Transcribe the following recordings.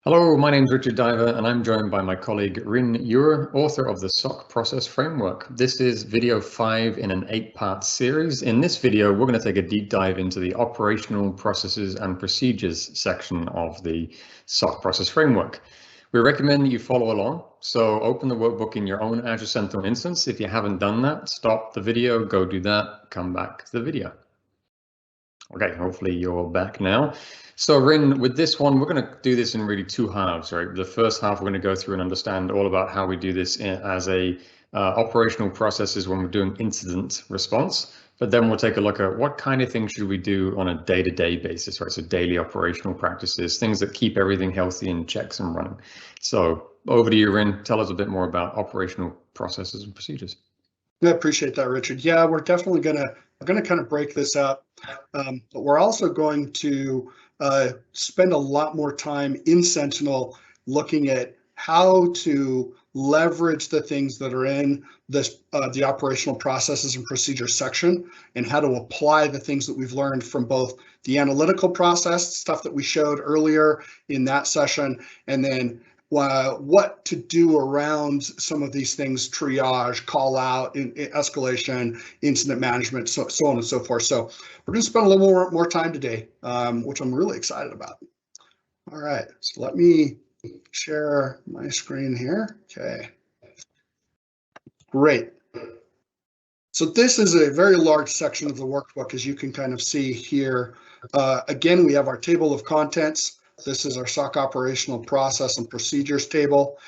Hello, my name is Richard Diver, and I'm joined by my colleague Rin Ure, author of the SOC Process Framework. This is video 5 in an 8-part series. In this video, we're going to take a deep dive into the operational processes and procedures section of the SOC Process Framework. We recommend that you follow along, so open the workbook in your own Azure Sentinel instance. If you haven't done that, stop the video, go do that, come back to the video. Okay, hopefully you're back now. So Rin, with this one, we're going to do this in really two halves, right? The first half, we're going to go through and understand all about how we do this as a operational processes when we're doing incident response. But then we'll take a look at what kind of things should we do on a day-to-day basis, right? So daily operational practices, things that keep everything healthy and checks and running. So over to you, Rin. Tell us a bit more about operational processes and procedures. I appreciate that, Richard. Yeah, we're definitely gonna kind of break this up, but we're also going to spend a lot more time in Sentinel looking at how to leverage the things that are in this the operational processes and procedures section, and how to apply the things that we've learned from both the analytical process stuff that we showed earlier in that session, and then what to do around some of these things: triage, call out, escalation, incident management, so on and so forth. So we're going to spend a little more time today, which I'm really excited about. All right, so let me share my screen here. Okay, great. So this is a very large section of the workbook, as you can kind of see here. Again, we have our table of contents. This is our SOC operational process and procedures table.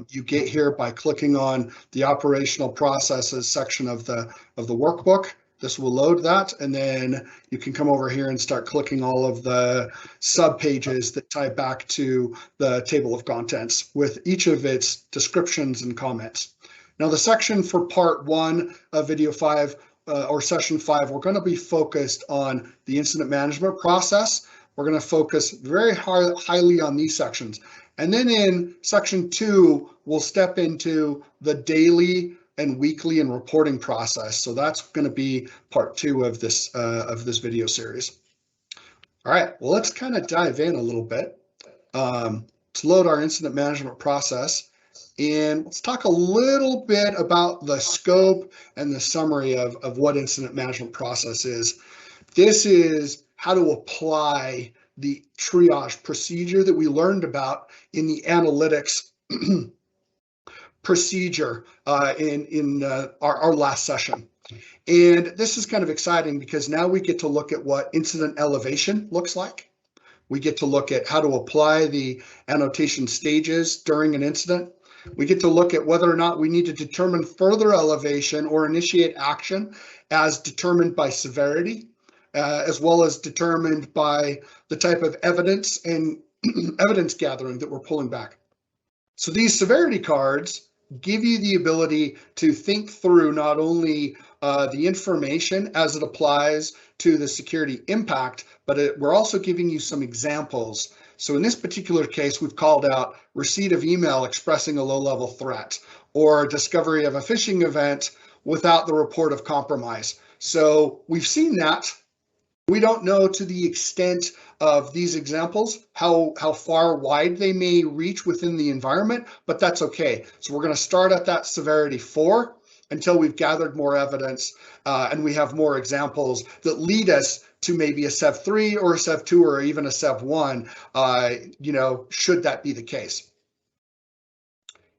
You get here by clicking on the operational processes section of the workbook. This will load that, and then you can come over here and start clicking all of the sub pages that tie back to the table of contents with each of its descriptions and comments. Now, the section for part 1 of video 5 or session 5, we're going to be focused on the incident management process. We're going to focus very highly on these sections. And then in section 2, we'll step into the daily and weekly and reporting process. So that's going to be part 2 of this video series. All right, well, let's kind of dive in a little bit. Let's load our incident management process. And let's talk a little bit about the scope and the summary of what incident management process is. This is how to apply the triage procedure that we learned about in the analytics procedure in our last session. And this is kind of exciting because now we get to look at what incident elevation looks like. We get to look at how to apply the annotation stages during an incident. We get to look at whether or not we need to determine further elevation or initiate action as determined by severity, as well as determined by the type of evidence and evidence gathering that we're pulling back. So these severity cards give you the ability to think through not only the information as it applies to the security impact, but we're also giving you some examples. So in this particular case, we've called out receipt of email expressing a low-level threat, or discovery of a phishing event without the report of compromise. So we've seen that. We don't know to the extent of these examples how far wide they may reach within the environment, but that's okay. So we're going to start at that severity 4 until we've gathered more evidence and we have more examples that lead us to maybe a SEV 3 or a SEV 2 or even a SEV 1, should that be the case.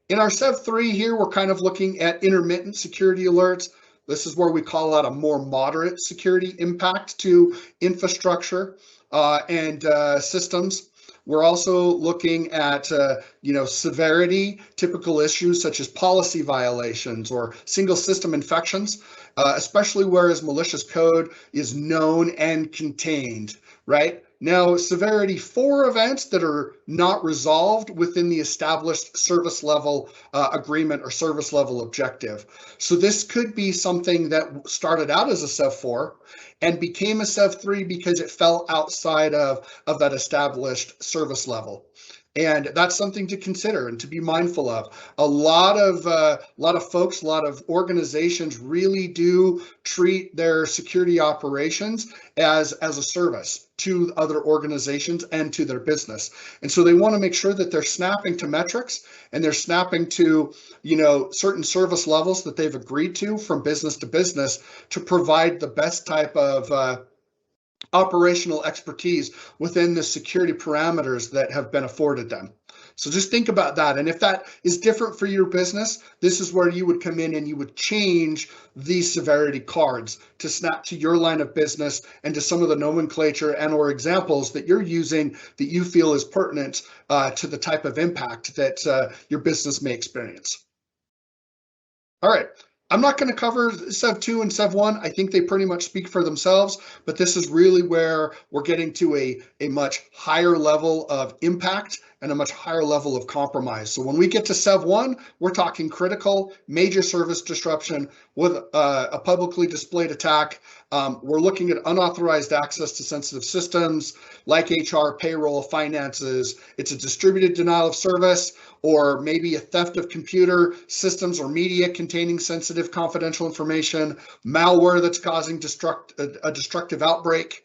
In our SEV 3 here, we're kind of looking at intermittent security alerts. This is where we call out a more moderate security impact to infrastructure and systems. We're also looking at severity, typical issues such as policy violations or single system infections, especially whereas malicious code is known and contained, right? Now, severity 4 events that are not resolved within the established service level agreement or service level objective. So this could be something that started out as a SEV 4 and became a SEV 3 because it fell outside of that established service level. And that's something to consider and to be mindful of. A lot of folks, a lot of organizations really do treat their security operations as a service to other organizations and to their business. And so they want to make sure that they're snapping to metrics and they're snapping to, certain service levels that they've agreed to from business to business to provide the best type of operational expertise within the security parameters that have been afforded them. So just think about that. And if that is different for your business, this is where you would come in and you would change these severity cards to snap to your line of business and to some of the nomenclature and or examples that you're using that you feel is pertinent to the type of impact that your business may experience. All right. I'm not going to cover Sev 2 and Sev 1. I think they pretty much speak for themselves, but this is really where we're getting to a much higher level of impact and a much higher level of compromise. So when we get to Sev 1, we're talking critical, major service disruption with a publicly displayed attack. We're looking at unauthorized access to sensitive systems like HR, payroll, finances. It's a distributed denial of service, or maybe a theft of computer systems or media containing sensitive confidential information, malware that's causing a destructive outbreak,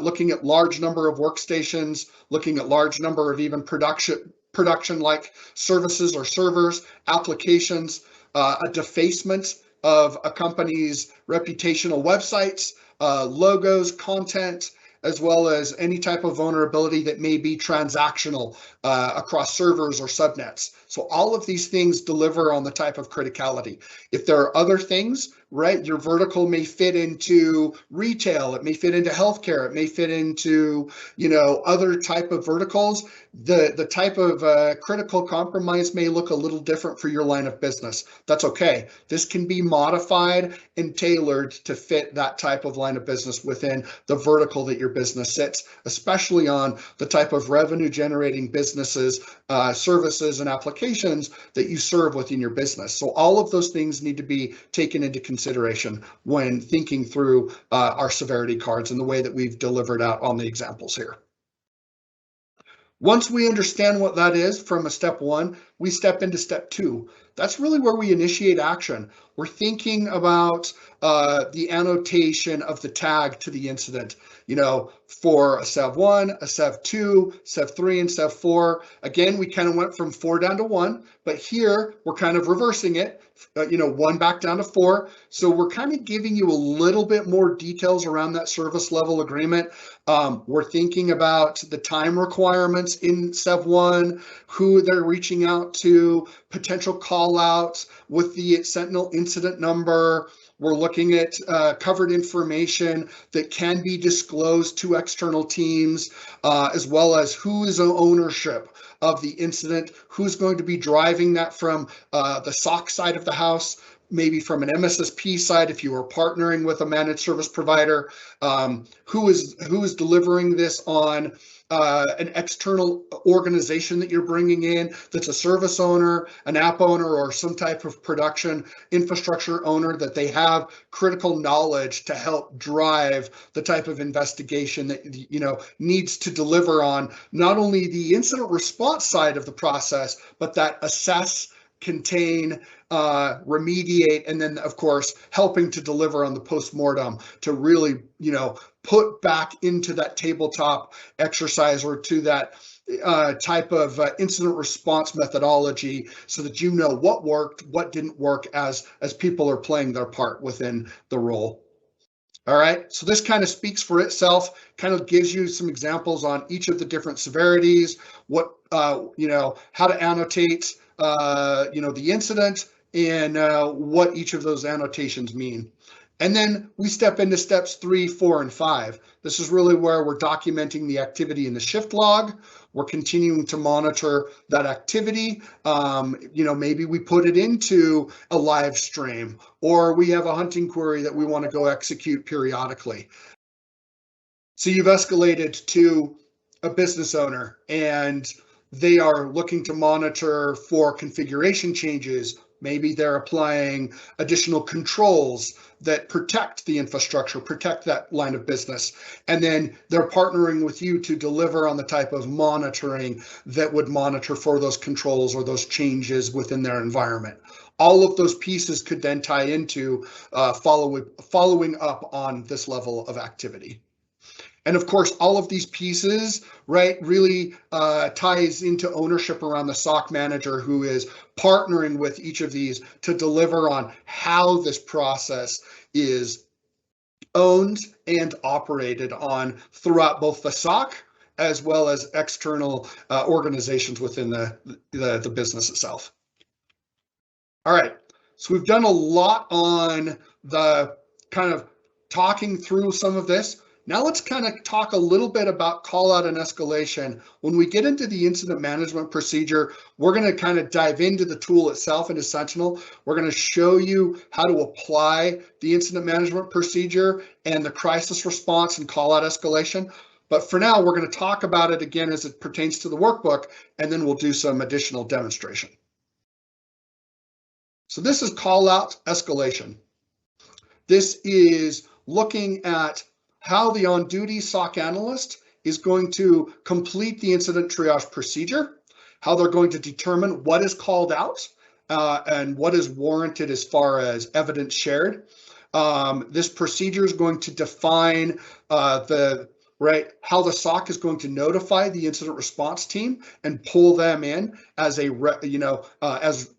looking at large number of workstations, looking at large number of even production like services or servers, applications, a defacement of a company's reputational websites, logos, content, as well as any type of vulnerability that may be transactional across servers or subnets. So all of these things deliver on the type of criticality. If there are other things, right, your vertical may fit into retail, it may fit into healthcare, it may fit into, other type of verticals. The type of critical compromise may look a little different for your line of business. That's okay. This can be modified and tailored to fit that type of line of business within the vertical that your business sits, especially on the type of revenue generating businesses, services, and applications that you serve within your business. So all of those things need to be taken into consideration when thinking through our severity cards and the way that we've delivered out on the examples here. Once we understand what that is from a step 1, we step into step 2. That's really where we initiate action. We're thinking about the annotation of the tag to the incident, for a Sev 1, a Sev 2, Sev 3, and Sev 4. Again, we kind of went from 4 down to 1, but here we're kind of reversing it, 1 back down to 4. So we're kind of giving you a little bit more details around that service level agreement. We're thinking about the time requirements in Sev 1, who they're reaching out to, potential call outs with the Sentinel incident number. We're looking at covered information that can be disclosed to external teams, as well as who is ownership of the incident, who's going to be driving that from the SOC side of the house, maybe from an MSSP side if you are partnering with a managed service provider, who is delivering this on an external organization that you're bringing in that's a service owner, an app owner, or some type of production infrastructure owner that they have critical knowledge to help drive the type of investigation that needs to deliver on not only the incident response side of the process, but that assess, contain, remediate, and then of course helping to deliver on the postmortem to really put back into that tabletop exercise or to that type of incident response methodology so that what worked, what didn't work as people are playing their part within the role. All right, so this kind of speaks for itself, kind of gives you some examples on each of the different severities, what how to annotate the incident, and what each of those annotations mean. And then we step into steps 3, 4, and 5. This is really where we're documenting the activity in the shift log. We're continuing to monitor that activity. Maybe we put it into a live stream, or we have a hunting query that we want to go execute periodically. So you've escalated to a business owner and they are looking to monitor for configuration changes, Maybe they're applying additional controls that protect the infrastructure, protect that line of business. And then they're partnering with you to deliver on the type of monitoring that would monitor for those controls or those changes within their environment. All of those pieces could then tie into following up on this level of activity. And of course, all of these pieces, right, really ties into ownership around the SOC manager, who is partnering with each of these to deliver on how this process is owned and operated on throughout both the SOC as well as external organizations within the business itself. All right, so we've done a lot on the kind of talking through some of this. Now let's kind of talk a little bit about call out and escalation. When we get into the incident management procedure, we're going to kind of dive into the tool itself into Sentinel. We're going to show you how to apply the incident management procedure and the crisis response and call out escalation. But for now, we're going to talk about it again as it pertains to the workbook, and then we'll do some additional demonstration. So this is call out escalation. This is looking at how the on-duty SOC analyst is going to complete the incident triage procedure, how they're going to determine what is called out and what is warranted as far as evidence shared. This procedure is going to define how the SOC is going to notify the incident response team and pull them in as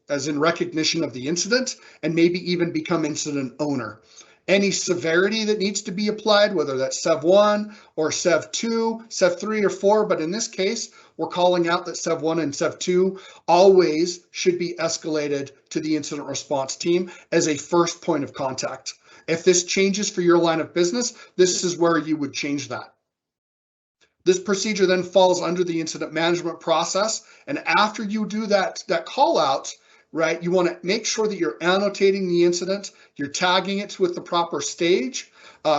as in recognition of the incident, and maybe even become incident owner. Any severity that needs to be applied, whether that's SEV 1 or SEV 2, SEV 3 or 4, but in this case, we're calling out that SEV 1 and SEV 2 always should be escalated to the incident response team as a first point of contact. If this changes for your line of business, this is where you would change that. This procedure then falls under the incident management process, and after you do that call out, right, you want to make sure that you're annotating the incident, you're tagging it with the proper stage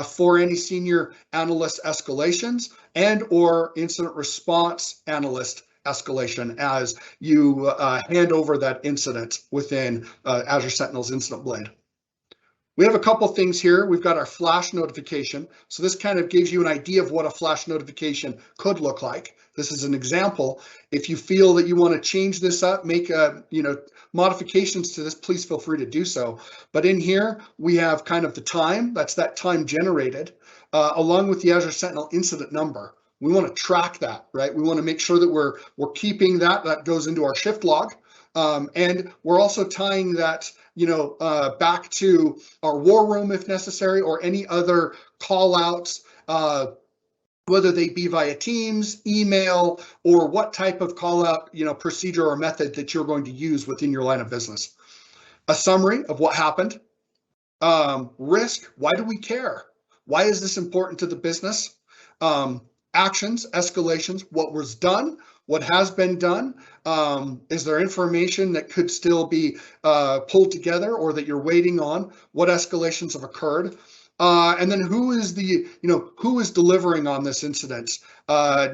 for any senior analyst escalations and or incident response analyst escalation as you hand over that incident within Azure Sentinel's Incident Blade. We have a couple things here. We've got our flash notification. So this kind of gives you an idea of what a flash notification could look like. This is an example. If you feel that you want to change this up, make modifications to this, please feel free to do so. But in here, we have kind of the time, that's that time generated, along with the Azure Sentinel incident number. We want to track that, right? We want to make sure that we're keeping that goes into our shift log. And we're also tying that back to our war room if necessary, or any other call outs, whether they be via Teams, email, or what type of call out, procedure or method that you're going to use within your line of business. A summary of what happened. Risk, why do we care? Why is this important to the business? Actions, escalations, what was done, what has been done. Is there information that could still be pulled together or that you're waiting on? What escalations have occurred? And then who is delivering on this incident?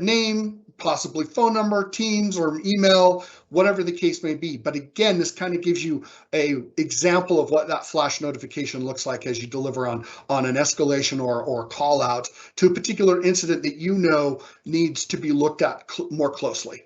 Name, possibly phone number, Teams or email, whatever the case may be. But again, this kind of gives you an example of what that flash notification looks like as you deliver on an escalation or call out to a particular incident that needs to be looked at more closely.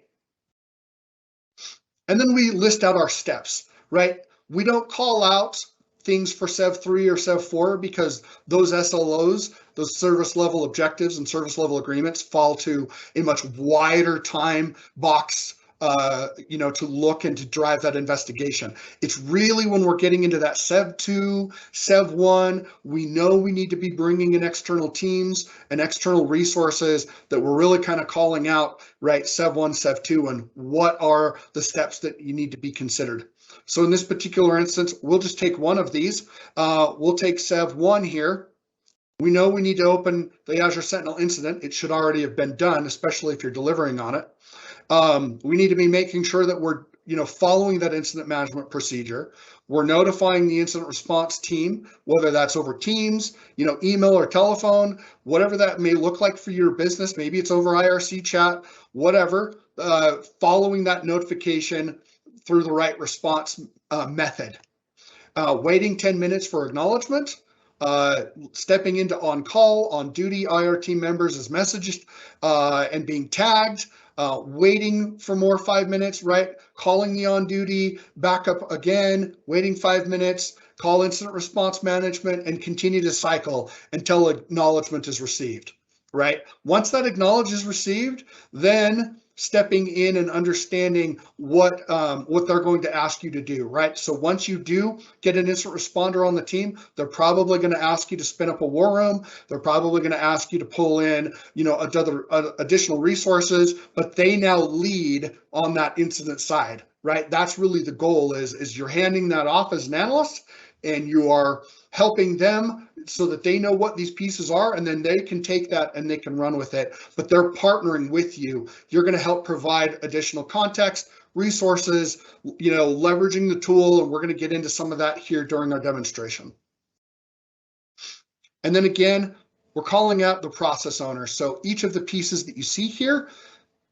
And then we list out our steps, right? We don't call out things for SEV 3 or SEV 4 because those SLOs, those service level objectives and service level agreements, fall to a much wider time box to look and to drive that investigation. It's really when we're getting into that SEV 2, SEV 1, we know we need to be bringing in external teams and external resources that we're really kind of calling out, right, SEV 1, SEV 2, and what are the steps that you need to be considered. So in this particular instance, we'll just take one of these. We'll take SEV 1 here. We know we need to open the Azure Sentinel incident. It should already have been done, especially if you're delivering on it. We need to be making sure that we're following that incident management procedure. We're notifying the incident response team, whether that's over Teams, email or telephone, whatever that may look like for your business. Maybe it's over IRC chat, whatever. Following that notification through the right response method. Waiting 10 minutes for acknowledgement, stepping into on call, on duty IR team members as messages and being tagged, waiting for more 5 minutes, right? Calling the on duty, back up again, waiting 5 minutes, call incident response management, and continue to cycle until acknowledgement is received, right? Once that acknowledge is received, then stepping in and understanding what they're going to ask you to do, right? So once you do get an incident responder on the team, they're probably going to ask you to spin up a war room. They're probably going to ask you to pull in, additional resources, but they now lead on that incident side, right? That's really the goal is you're handing that off as an analyst, and you are helping them so that they know what these pieces are, and then they can take that and they can run with it. But they're partnering with you. You're going to help provide additional context, resources, leveraging the tool, and we're going to get into some of that here during our demonstration. And then again, we're calling out the process owner. So each of the pieces that you see here,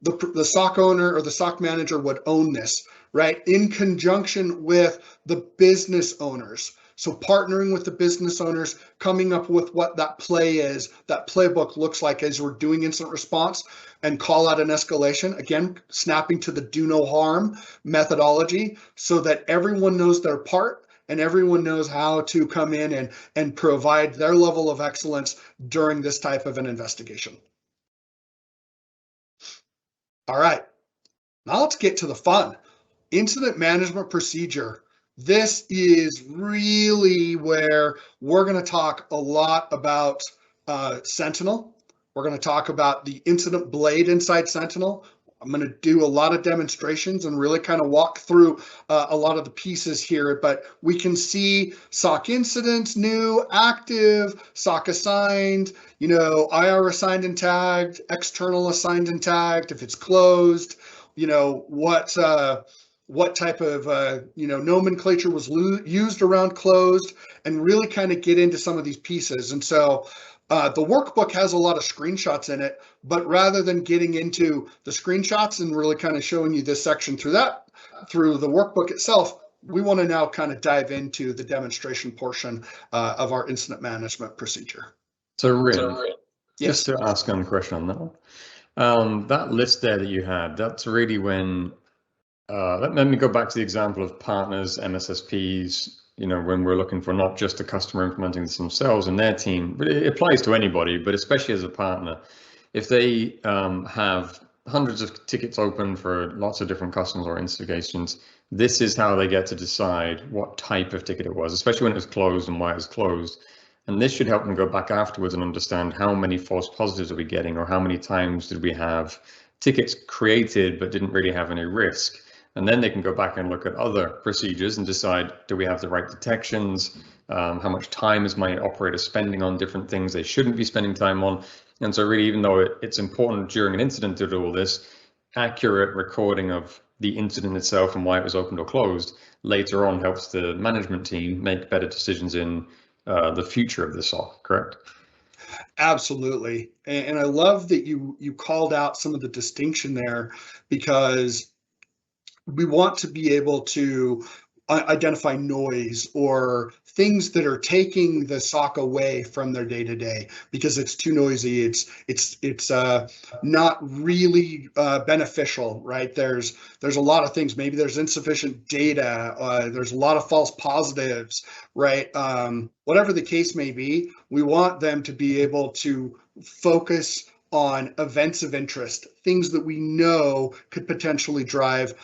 the SOC owner or the SOC manager would own this, right? In conjunction with the business owners. So partnering with the business owners, coming up with what that play is, that playbook looks like as we're doing incident response and call out an escalation. Again, snapping to the do no harm methodology so that everyone knows their part and everyone knows how to come in and provide their level of excellence during this type of an investigation. All right, now let's get to the fun. Incident management procedure. This is really where we're going to talk a lot about Sentinel. We're going to talk about the incident blade inside Sentinel. I'm going to do a lot of demonstrations and really kind of walk through a lot of the pieces here, but we can see SOC incidents, new, active, SOC assigned, IR assigned and tagged, external assigned and tagged, if it's closed, what type of nomenclature was used around closed, and really kind of get into some of these pieces. And so the workbook has a lot of screenshots in it, but rather than getting into the screenshots and really kind of showing you this section through the workbook itself, we want to now kind of dive into the demonstration portion of our incident management procedure. So Rin, yes, just to ask on a question on that one. That list there that you had, that's really when let me go back to the example of partners, MSSPs, when we're looking for not just a customer implementing this themselves and their team, but it applies to anybody, but especially as a partner. If they have hundreds of tickets open for lots of different customers or investigations, this is how they get to decide what type of ticket it was, especially when it was closed and why it was closed. And this should help them go back afterwards and understand how many false positives are we getting, or how many times did we have tickets created but didn't really have any risk. And then they can go back and look at other procedures and decide, do we have the right detections? How much time is my operator spending on different things they shouldn't be spending time on? And so really, even though it's important during an incident to do all this, accurate recording of the incident itself and why it was opened or closed later on helps the management team make better decisions in the future of the SOC, correct? Absolutely. And I love that you called out some of the distinction there, because we want to be able to identify noise or things that are taking the SOC away from their day-to-day because it's too noisy. It's not really beneficial, right? There's a lot of things. Maybe there's insufficient data. There's a lot of false positives, right? Whatever the case may be, we want them to be able to focus on events of interest, things that we know could potentially drive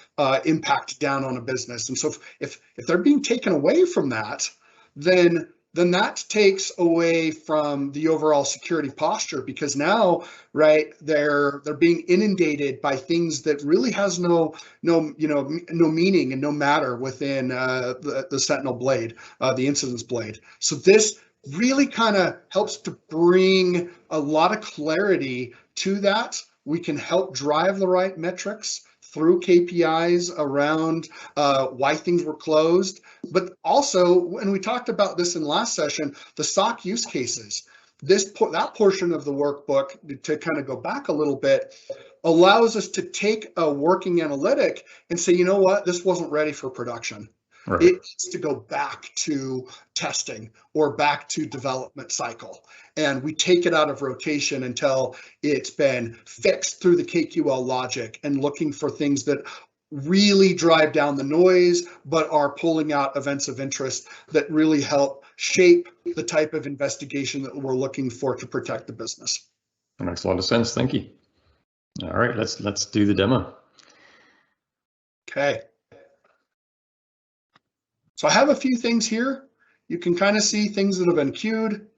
impact down on a business. And so if they're being taken away from that, then that takes away from the overall security posture, because now, right, they're being inundated by things that really has no meaning and no matter within the Sentinel blade, the incidents blade. So this really kind of helps to bring a lot of clarity to that. We can help drive the right metrics through KPIs around why things were closed. But also, and we talked about this in last session, the SOC use cases. That portion of the workbook, to kind of go back a little bit, allows us to take a working analytic and say, you know what, this wasn't ready for production. Right. It needs to go back to testing or back to development cycle. And we take it out of rotation until it's been fixed through the KQL logic and looking for things that really drive down the noise, but are pulling out events of interest that really help shape the type of investigation that we're looking for to protect the business. That makes a lot of sense. Thank you. All right, let's do the demo. Okay. So I have a few things here. You can kind of see things that have been queued,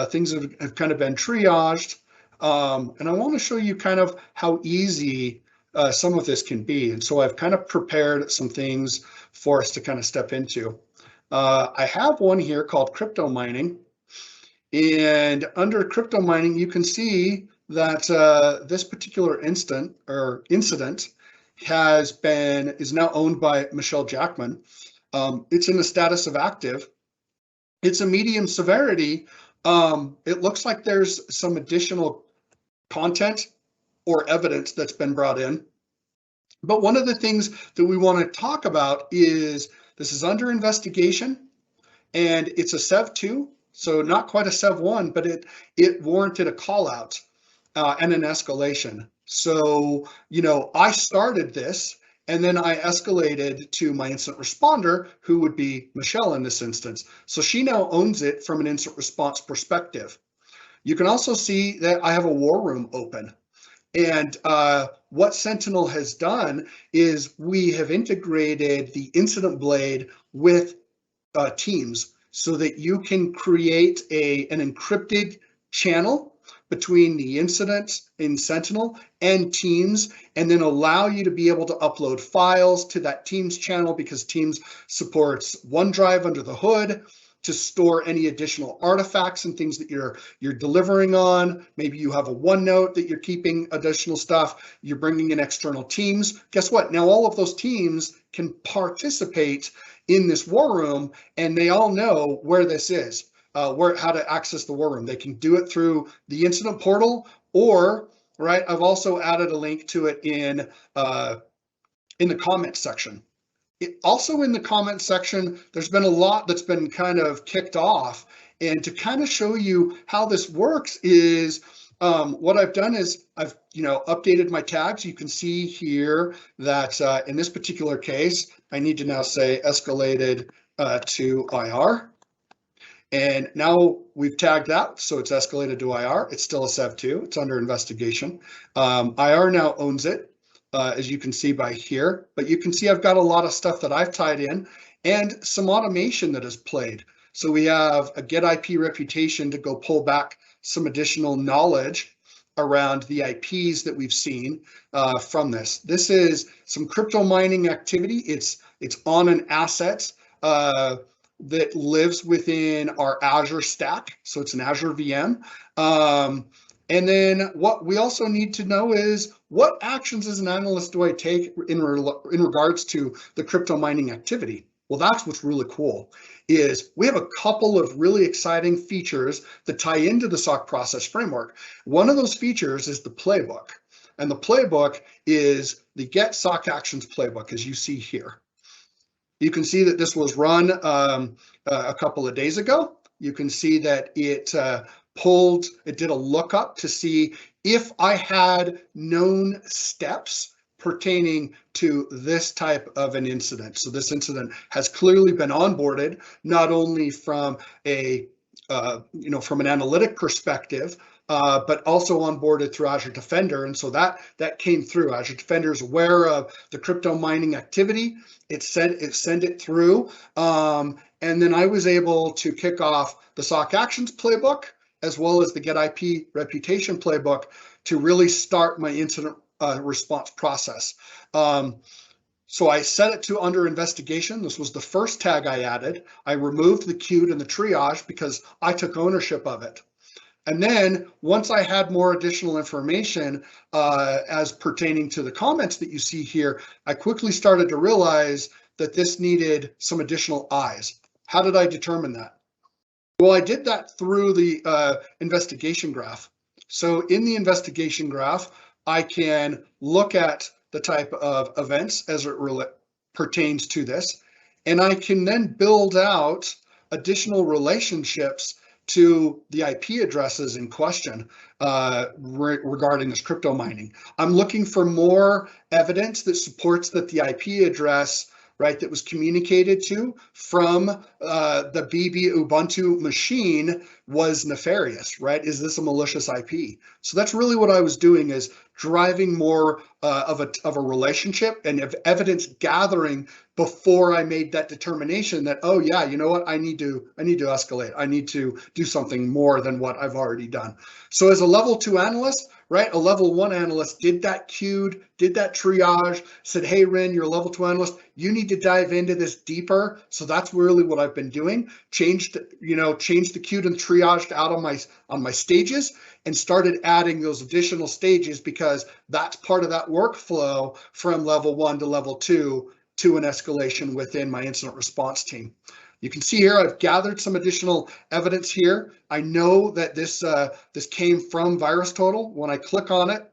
things that have kind of been triaged. And I want to show you kind of how easy some of this can be. And so I've kind of prepared some things for us to kind of step into. I have one here called crypto mining. And under crypto mining, you can see that this particular incident is now owned by Michelle Jackman. It's in the status of active. It's a medium severity. It looks like there's some additional content or evidence that's been brought in. But one of the things that we want to talk about is this is under investigation, and it's a Sev 2, so not quite a Sev 1, but it warranted a call out and an escalation. So, I started this, and then I escalated to my incident responder, who would be Michelle in this instance. So she now owns it from an incident response perspective. You can also see that I have a war room open. And what Sentinel has done is we have integrated the incident blade with Teams so that you can create an encrypted channel between the incident in Sentinel and Teams, and then allow you to be able to upload files to that Teams channel, because Teams supports OneDrive under the hood to store any additional artifacts and things that you're delivering on. Maybe you have a OneNote that you're keeping additional stuff. You're bringing in external teams. Guess what? Now all of those teams can participate in this war room, and they all know where this is. How to access the war room. They can do it through the incident portal, or I've also added a link to it in the comment section. Also in the comment section, there's been a lot that's been kind of kicked off, and to kind of show you how this works is what I've done is I've updated my tags. You can see here that in this particular case, I need to now say escalated to IR. And now we've tagged that, so it's escalated to IR. It's still a Sev 2. It's under investigation. IR now owns it, as you can see by here. But you can see I've got a lot of stuff that I've tied in and some automation that is played. So we have a get IP reputation to go pull back some additional knowledge around the IPs that we've seen from this. This is some crypto mining activity. It's on an asset that lives within our Azure stack. So it's an Azure VM. And then what we also need to know is, what actions as an analyst do I take in regards to the crypto mining activity? Well, that's what's really cool, is we have a couple of really exciting features that tie into the SOC process framework. One of those features is the playbook. And the playbook is the Get SOC Actions playbook, as you see here. You can see that this was run a couple of days ago. You can see that it did a lookup to see if I had known steps pertaining to this type of an incident. So this incident has clearly been onboarded, not only from from an analytic perspective, but also onboarded through Azure Defender. And so that came through. Azure Defender is aware of the crypto mining activity. It sent it through. And then I was able to kick off the SOC Actions playbook, as well as the Get IP Reputation playbook, to really start my incident response process. So I set it to under investigation. This was the first tag I added. I removed the queued and the triage because I took ownership of it. And then once I had more additional information as pertaining to the comments that you see here, I quickly started to realize that this needed some additional eyes. How did I determine that? Well, I did that through the investigation graph. So in the investigation graph, I can look at the type of events as it pertains to this, and I can then build out additional relationships to the IP addresses in question regarding this crypto mining. I'm looking for more evidence that supports that the IP address, right, that was communicated to from the BB Ubuntu machine was nefarious, right? Is this a malicious IP? So that's really what I was doing, is driving more of a relationship and of evidence gathering before I made that determination that, oh yeah, you know what, I need to escalate. I need to do something more than what I've already done. So as a level 2 analyst, right, a level 1 analyst did that queued, did that triage, said, hey, Rin, you're a level 2 analyst. You need to dive into this deeper. So that's really what I've been doing. Changed the queued and triaged out on my stages, and started adding those additional stages, because that's part of that workflow from level 1 to level 2 to an escalation within my incident response team. You can see here I've gathered some additional evidence here. I know that this came from VirusTotal. When I click on it,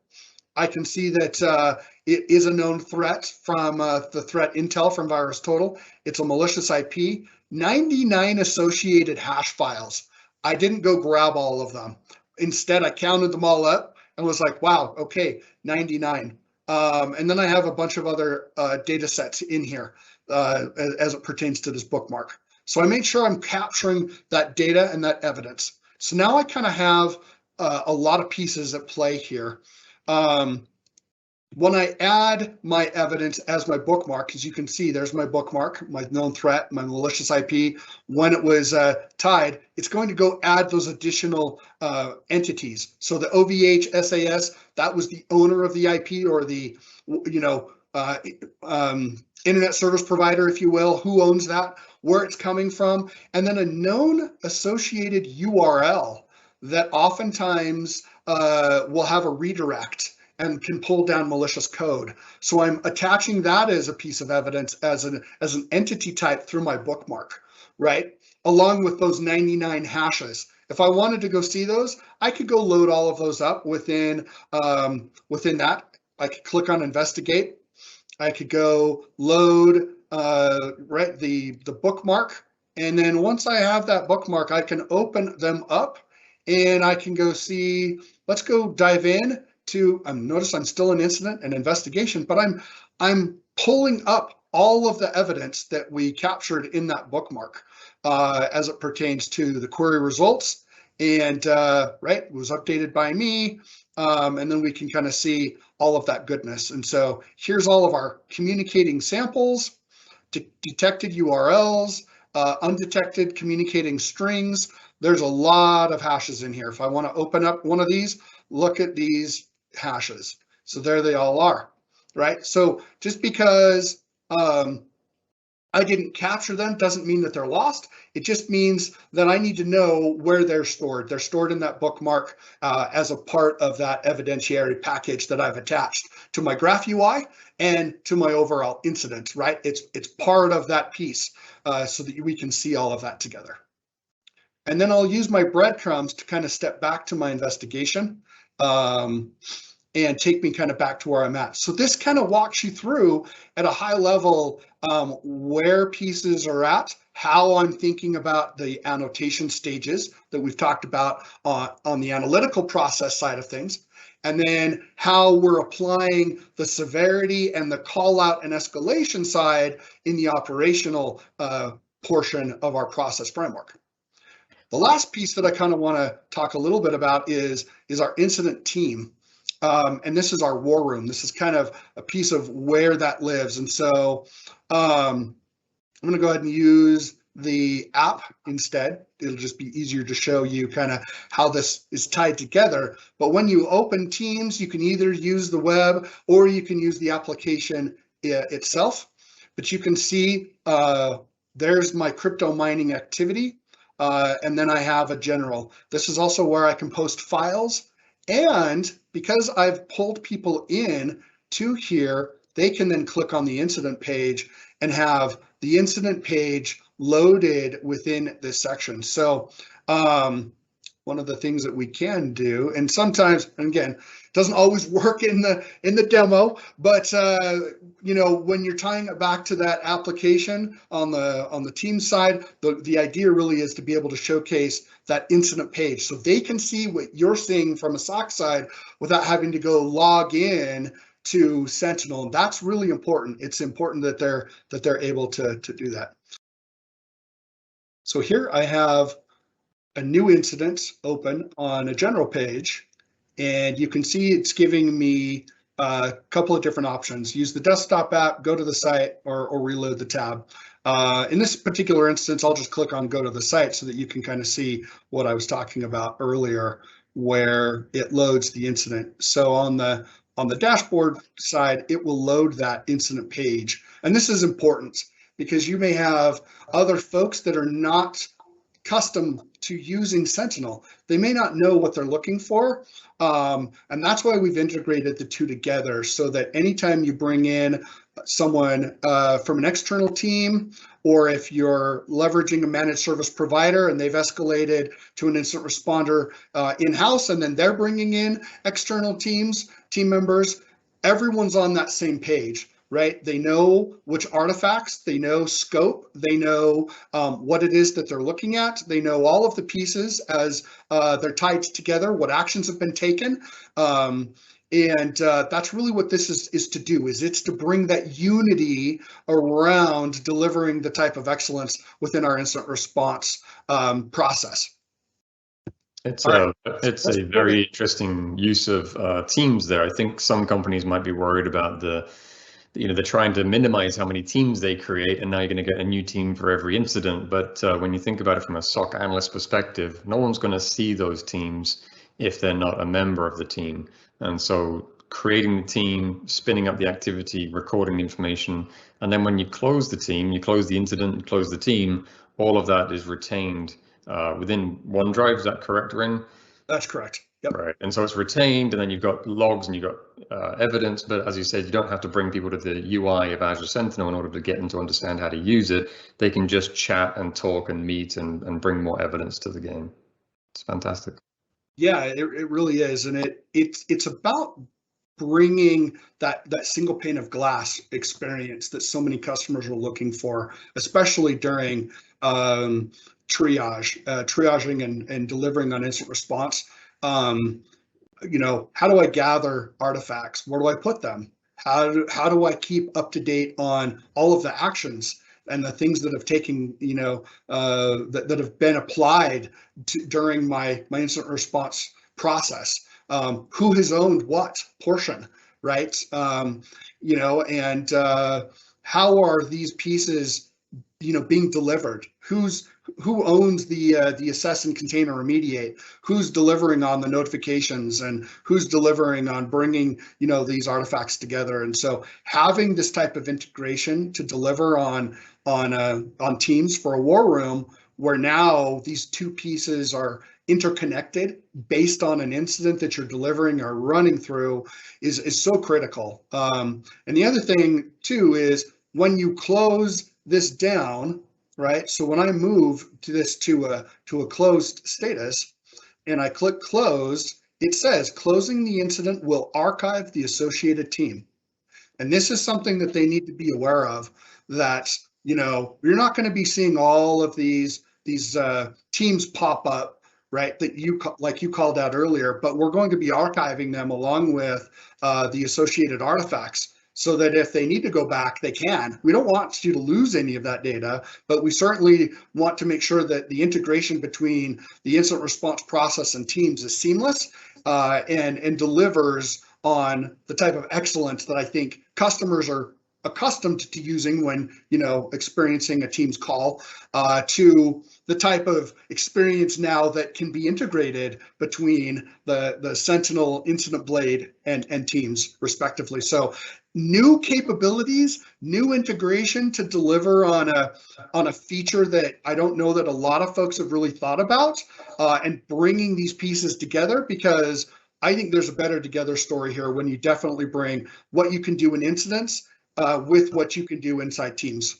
I can see that it is a known threat from the threat intel from VirusTotal. It's a malicious IP, 99 associated hash files. I didn't go grab all of them. Instead, I counted them all up and was like, wow, okay, 99. And then I have a bunch of other data sets in here as it pertains to this bookmark. So I made sure I'm capturing that data and that evidence. So now I kind of have a lot of pieces at play here. When I add my evidence as my bookmark, as you can see, there's my bookmark, my known threat, my malicious IP. When it was tied, it's going to go add those additional entities. So the OVH SAS, that was the owner of the IP, or the internet service provider, if you will, who owns that, where it's coming from, and then a known associated URL that oftentimes will have a redirect and can pull down malicious code. So I'm attaching that as a piece of evidence as an entity type through my bookmark, right? Along with those 99 hashes. If I wanted to go see those, I could go load all of those up within that. I could click on investigate. I could go load right the bookmark, and then once I have that bookmark, I can open them up and I can go see. Let's go dive in to. Notice I'm still in incident and investigation, but I'm pulling up all of the evidence that we captured in that bookmark as it pertains to the query results, and right, it was updated by me, and then we can kind of see all of that goodness. And so here's all of our communicating samples, detected URLs, undetected communicating strings. There's a lot of hashes in here. If I want to open up one of these, look at these hashes. So there they all are, right? So just because I didn't capture them doesn't mean that they're lost. It just means that I need to know where they're stored. They're stored in that bookmark as a part of that evidentiary package that I've attached to my Graph UI and to my overall incident, right? It's part of that piece so that we can see all of that together. And then I'll use my breadcrumbs to kind of step back to my investigation and take me kind of back to where I'm at. So this kind of walks you through at a high level where pieces are at, how I'm thinking about the annotation stages that we've talked about on the analytical process side of things, and then how we're applying the severity and the call out and escalation side in the operational portion of our process framework. The last piece that I kind of want to talk a little bit about is our incident team. And this is our war room. This is kind of a piece of where that lives. And so I'm going to go ahead and use the app instead. It'll just be easier to show you kind of how this is tied together. But when you open Teams, you can either use the web or you can use the application itself. But you can see there's my crypto mining activity. And then I have a general. This is also where I can post files. And because I've pulled people in to here, they can then click on the incident page and have the incident page loaded within this section. So one of the things that we can do, and sometimes, and again, it doesn't always work in the demo, but you know, when you're tying it back to that application on the team side, the idea really is to be able to showcase that incident page so they can see what you're seeing from a SOC side without having to go log in to Sentinel. And that's really important. It's important that they're able to do that. So here I have a new incident open on a general page, and you can see it's giving me a couple of different options. Use the desktop app, go to the site, or reload the tab. In this particular instance, I'll just click on go to the site so that you can kind of see what I was talking about earlier, where it loads the incident. So on the dashboard side, it will load that incident page. And this is important because you may have other folks that are not custom to using Sentinel. They may not know what they're looking for. And that's why we've integrated the two together so that anytime you bring in someone from an external team, or if you're leveraging a managed service provider and they've escalated to an incident responder in-house, and then they're bringing in external team members, everyone's on that same page. Right? They know which artifacts, they know scope, they know what it is that they're looking at. They know all of the pieces as they're tied together, what actions have been taken. And that's really what this is to do, is it's to bring that unity around delivering the type of excellence within our incident response process. It's a very interesting use of teams there. I think some companies might be worried about they're trying to minimize how many teams they create, and now you're going to get a new team for every incident. But when you think about it from a SOC analyst perspective, no one's going to see those teams if they're not a member of the team. And so creating the team, spinning up the activity, recording the information, and then when you close the team, you close the incident, you close the team, all of that is retained within OneDrive. Is that correct, Rin? That's correct. Yep. Right, and so it's retained, and then you've got logs and you've got evidence, but as you said, you don't have to bring people to the UI of Azure Sentinel in order to get them to understand how to use it. They can just chat and talk and meet and bring more evidence to the game. It's fantastic. Yeah, it really is, and it's about bringing that single pane of glass experience that so many customers are looking for, especially during triaging and delivering on incident response. You know, how do I gather artifacts? Where do I put them? How do I keep up to date on all of the actions and the things that have taken, you know, that have been applied during my incident response process? Who has owned what portion, right? You know, and how are these pieces, you know, being delivered? Who owns the assess and contain and remediate? Who's delivering on the notifications, and who's delivering on bringing, you know, these artifacts together? And so having this type of integration to deliver on teams for a war room, where now these two pieces are interconnected based on an incident that you're delivering or running through, is so critical. And the other thing too is when you close this down, right? So when I move to this to a closed status and I click closed, it says closing the incident will archive the associated team. And this is something that they need to be aware of, that, you know, you're not going to be seeing all of these teams pop up, right, that you called out earlier, but we're going to be archiving them along with the associated artifacts, so that if they need to go back, they can. We don't want you to lose any of that data, but we certainly want to make sure that the integration between the incident response process and teams is seamless and delivers on the type of excellence that I think customers are accustomed to using when, you know, experiencing a Teams call, to the type of experience now that can be integrated between the Sentinel Incident Blade and Teams respectively. So new capabilities, new integration to deliver on a feature that I don't know that a lot of folks have really thought about, and bringing these pieces together, because I think there's a better together story here when you definitely bring what you can do in incidents with what you can do inside Teams.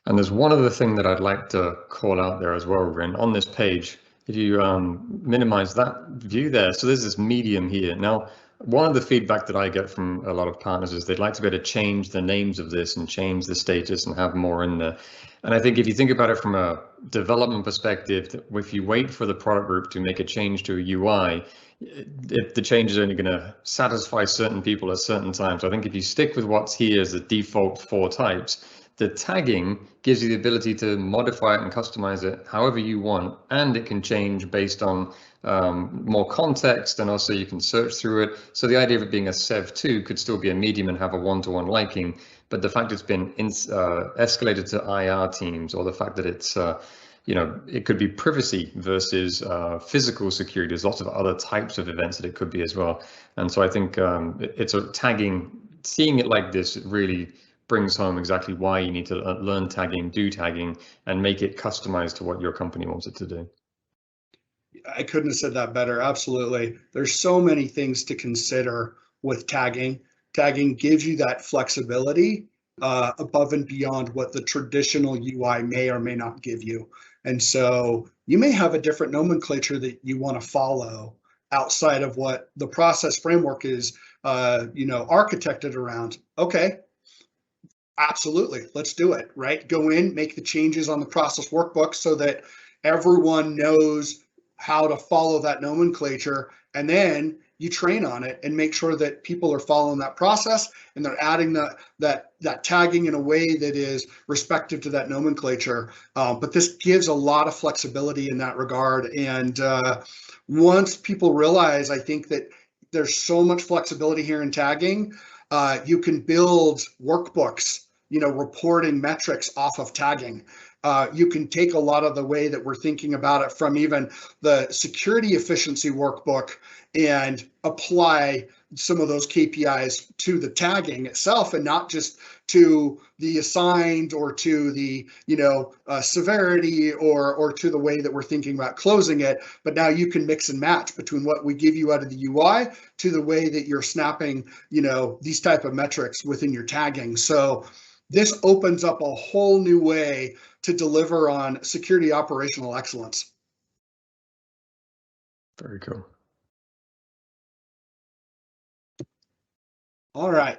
And there's one other thing that I'd like to call out there as well, Rin. On this page, minimize that view there, so there's this medium here. Now, one of the feedback that I get from a lot of partners is they'd like to be able to change the names of this and change the status and have more in there. And I think if you think about it from a development perspective, if you wait for the product group to make a change to a UI, the change is only going to satisfy certain people at certain times. So I think if you stick with what's here as the default 4 types, the tagging gives you the ability to modify it and customize it however you want, and it can change based on more context, and also you can search through it. So the idea of it being a Sev2 could still be a medium and have a one-to-one liking, but the fact it's been escalated to IR teams, or the fact that it's it could be privacy versus physical security. There's lots of other types of events that it could be as well. And so I think it's a tagging, seeing it like this, it really brings home exactly why you need to learn tagging, do tagging, and make it customized to what your company wants it to do. I couldn't have said that better. Absolutely. There's so many things to consider with tagging. Tagging gives you that flexibility above and beyond what the traditional UI may or may not give you. And so you may have a different nomenclature that you want to follow outside of what the process framework is, architected around. Okay, absolutely, let's do it, right? Go in, make the changes on the process workbook so that everyone knows how to follow that nomenclature, and then you train on it and make sure that people are following that process and they're adding that tagging in a way that is respective to that nomenclature. But this gives a lot of flexibility in that regard. And once people realize, I think that there's so much flexibility here in tagging, you can build workbooks, reporting metrics off of tagging. You can take a lot of the way that we're thinking about it from even the security efficiency workbook and apply some of those KPIs to the tagging itself, and not just to the assigned or to the severity or to the way that we're thinking about closing it. But now you can mix and match between what we give you out of the UI to the way that you're snapping these type of metrics within your tagging. So this opens up a whole new way to deliver on security operational excellence. Very cool. All right.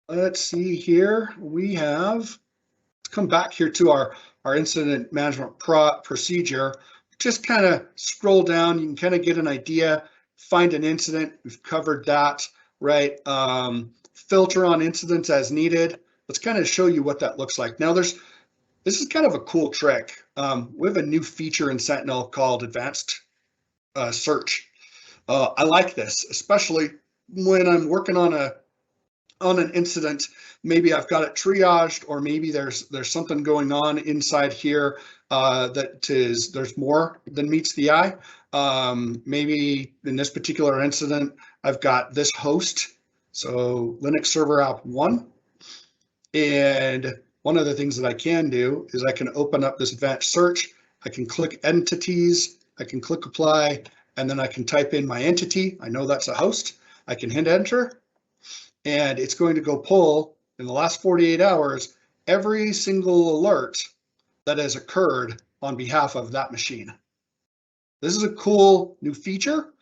Let's see here. We have, let's come back here to our incident management procedure. Just kind of scroll down. You can kind of get an idea, find an incident. We've covered that, right? Filter on incidents as needed. Let's kind of show you what that looks like. Now this is kind of a cool trick. We have a new feature in Sentinel called advanced search. I like this, especially when I'm working on an incident. Maybe I've got it triaged, or maybe there's something going on inside here there's more than meets the eye. Maybe in this particular incident, I've got this host, so Linux Server App 1. And one of the things that I can do is I can open up this advanced search. I can click entities, I can click apply, and then I can type in my entity. I know that's a host. I can hit enter, and it's going to go pull in the last 48 hours every single alert that has occurred on behalf of that machine. This is a cool new feature,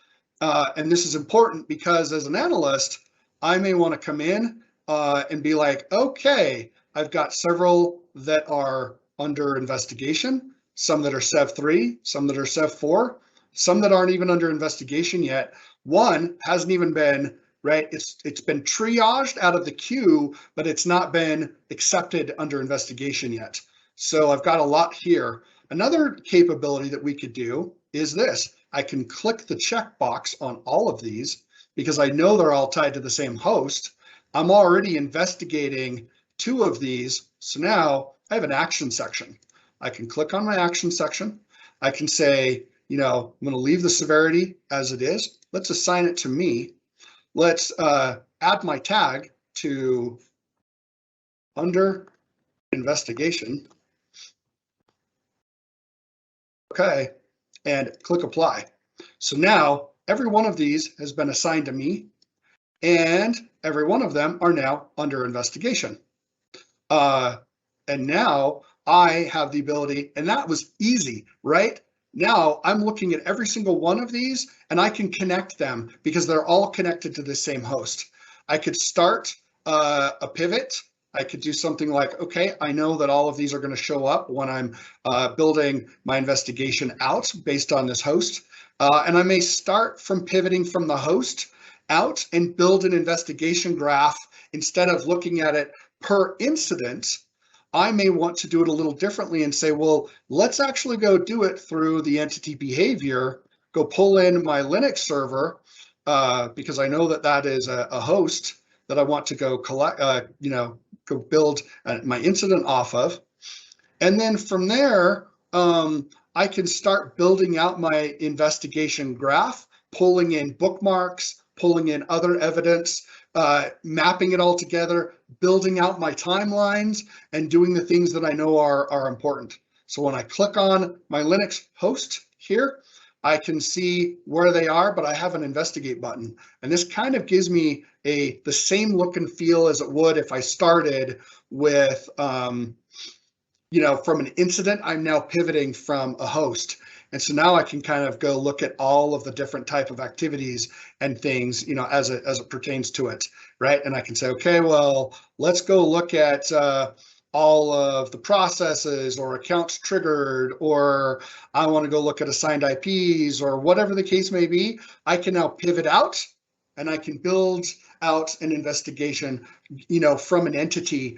and this is important because as an analyst, I may want to come in and be like, okay, I've got several that are under investigation, some that are Sev3, some that are Sev4, some that aren't even under investigation yet. One hasn't even been, right? It's been triaged out of the queue, but it's not been accepted under investigation yet. So I've got a lot here. Another capability that we could do is this. I can click the checkbox on all of these because I know they're all tied to the same host. I'm already investigating 2 of these. So now I have an action section. I can click on my action section. I can say, I'm going to leave the severity as it is. Let's assign it to me. Let's add my tag to under investigation. Okay, and click apply. So now every one of these has been assigned to me, and every one of them are now under investigation. And now I have the ability, and that was easy, right? Now I'm looking at every single one of these and I can connect them because they're all connected to the same host. I could start a pivot. I could do something like, okay, I know that all of these are going to show up when I'm building my investigation out based on this host. And I may start from pivoting from the host out and build an investigation graph. Instead of looking at it per incident, I may want to do it a little differently and say, well, let's actually go do it through the entity behavior, go pull in my Linux server, because I know that that is a host that I want to go collect, go build my incident off of. And then from there, I can start building out my investigation graph, pulling in bookmarks, pulling in other evidence, mapping it all together, building out my timelines, and doing the things that I know are important. So when I click on my Linux host here, I can see where they are, but I have an investigate button. And this kind of gives me the same look and feel as it would if I started with, from an incident. I'm now pivoting from a host. And so now I can kind of go look at all of the different type of activities and things, as it pertains to it, right? And I can say, okay, well, let's go look at all of the processes or accounts triggered, or I want to go look at assigned IPs or whatever the case may be. I can now pivot out and I can build out an investigation, from an entity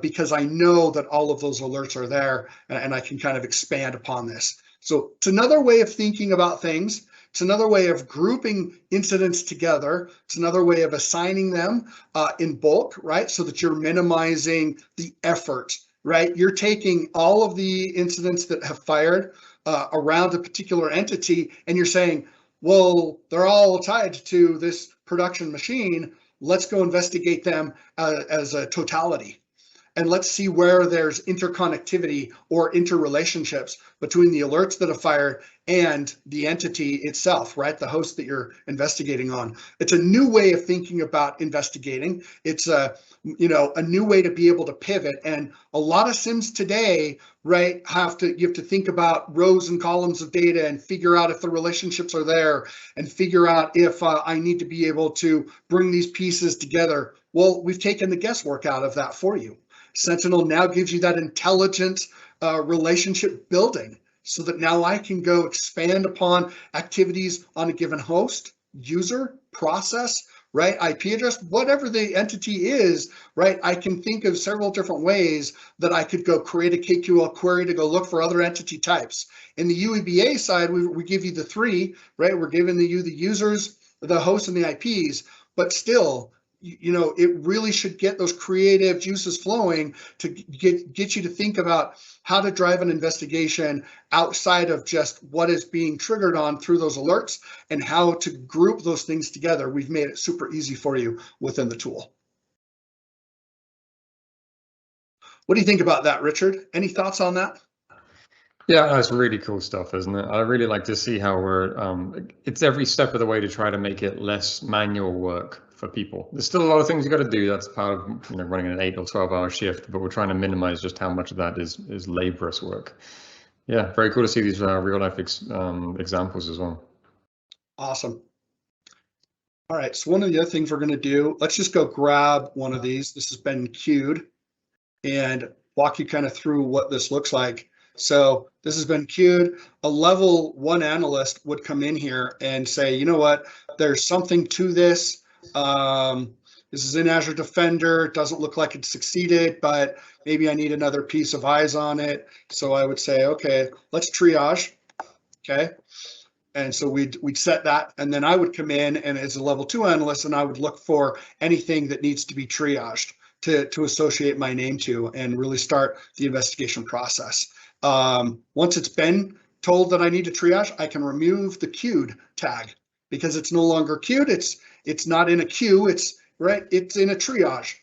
because I know that all of those alerts are there, and I can kind of expand upon this. So it's another way of thinking about things. It's another way of grouping incidents together. It's another way of assigning them in bulk, right? So that you're minimizing the effort, right? You're taking all of the incidents that have fired around a particular entity, and you're saying, well, they're all tied to this production machine. Let's go investigate them as a totality. And let's see where there's interconnectivity or interrelationships between the alerts that are fired and the entity itself, right? The host that you're investigating on. It's a new way of thinking about investigating. It's a new way to be able to pivot. And a lot of SIMs today, right, you have to think about rows and columns of data and figure out if the relationships are there and figure out if I need to be able to bring these pieces together. Well, we've taken the guesswork out of that for you. Sentinel now gives you that intelligent relationship building so that now I can go expand upon activities on a given host, user, process, right? IP address, whatever the entity is, right? I can think of several different ways that I could go create a KQL query to go look for other entity types. In the UEBA side, we give you the three, right? We're giving you the users, the hosts, and the IPs, but still, it really should get those creative juices flowing to get you to think about how to drive an investigation outside of just what is being triggered on through those alerts and how to group those things together. We've made it super easy for you within the tool. What do you think about that, Richard? Any thoughts on that? Yeah, that's really cool stuff, isn't it? I really like to see how it's every step of the way to try to make it less manual work for people. There's still a lot of things you got to do. That's part of running an 8 or 12-hour shift, but we're trying to minimize just how much of that is laborious work. Yeah, very cool to see these real life examples as well. Awesome. All right, so one of the other things we're going to do, let's just go grab one of these. This has been queued and walk you kind of through what this looks like. So this has been queued. A level 1 analyst would come in here and say, you know what, there's something to this. This is in Azure Defender. It doesn't look like it's succeeded, but maybe I need another piece of eyes on it. So I would say, okay, let's triage. Okay. And so we'd set that, and then I would come in and as a level 2 analyst, and I would look for anything that needs to be triaged to associate my name to and really start the investigation process. Once it's been told that I need to triage, I can remove the queued tag because it's no longer queued. It's not in a queue. It's in a triage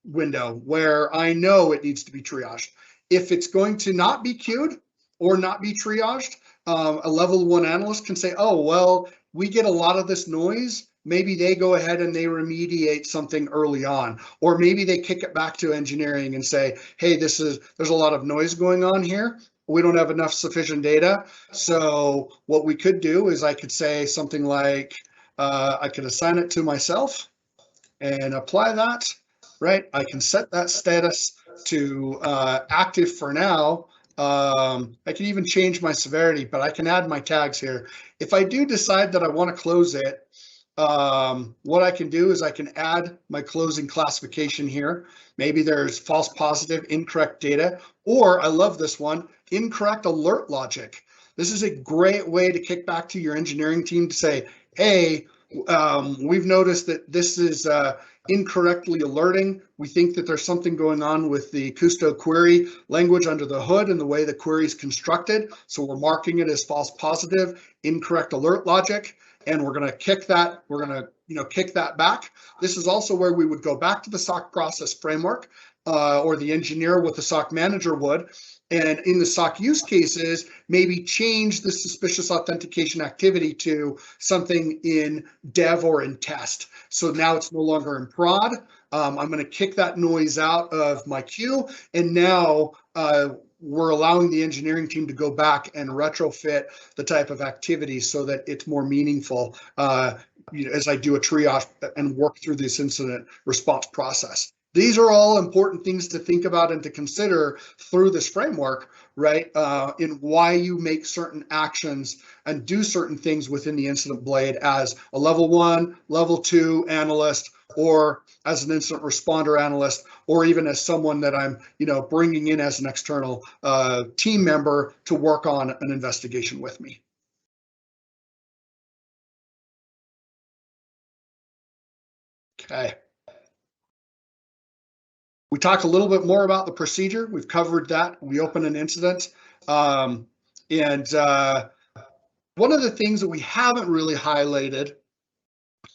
window where I know it needs to be triaged. If it's going to not be queued or not be triaged, a level 1 analyst can say, oh, well, we get a lot of this noise maybe they go ahead and they remediate something early on, or maybe they kick it back to engineering and say, hey, there's a lot of noise going on here. We don't have enough sufficient data. So what we could do is I could say something like, I could assign it to myself and apply that, right? I can set that status to active for now. I can even change my severity, but I can add my tags here. If I do decide that I want to close it, what I can do is I can add my closing classification here. Maybe there's false positive, incorrect data, or I love this one, incorrect alert logic. This is a great way to kick back to your engineering team to say, hey, we've noticed that this is incorrectly alerting. We think that there's something going on with the Custo query language under the hood and the way the query is constructed. So we're marking it as false positive, incorrect alert logic, and we're going to kick that. We're going to kick that back. This is also where we would go back to the SOC process framework, or the engineer with the SOC manager would. And in the SOC use cases, maybe change the suspicious authentication activity to something in dev or in test. So now it's no longer in prod. I'm going to kick that noise out of my queue. And now we're allowing the engineering team to go back and retrofit the type of activity so that it's more meaningful as I do a triage and work through this incident response process. These are all important things to think about and to consider through this framework, right? In why you make certain actions and do certain things within the incident blade as a level 1, level 2 analyst, or as an incident responder analyst, or even as someone that I'm, bringing in as an external team member to work on an investigation with me. Okay. We talked a little bit more about the procedure. We've covered that. We open an incident. And one of the things that we haven't really highlighted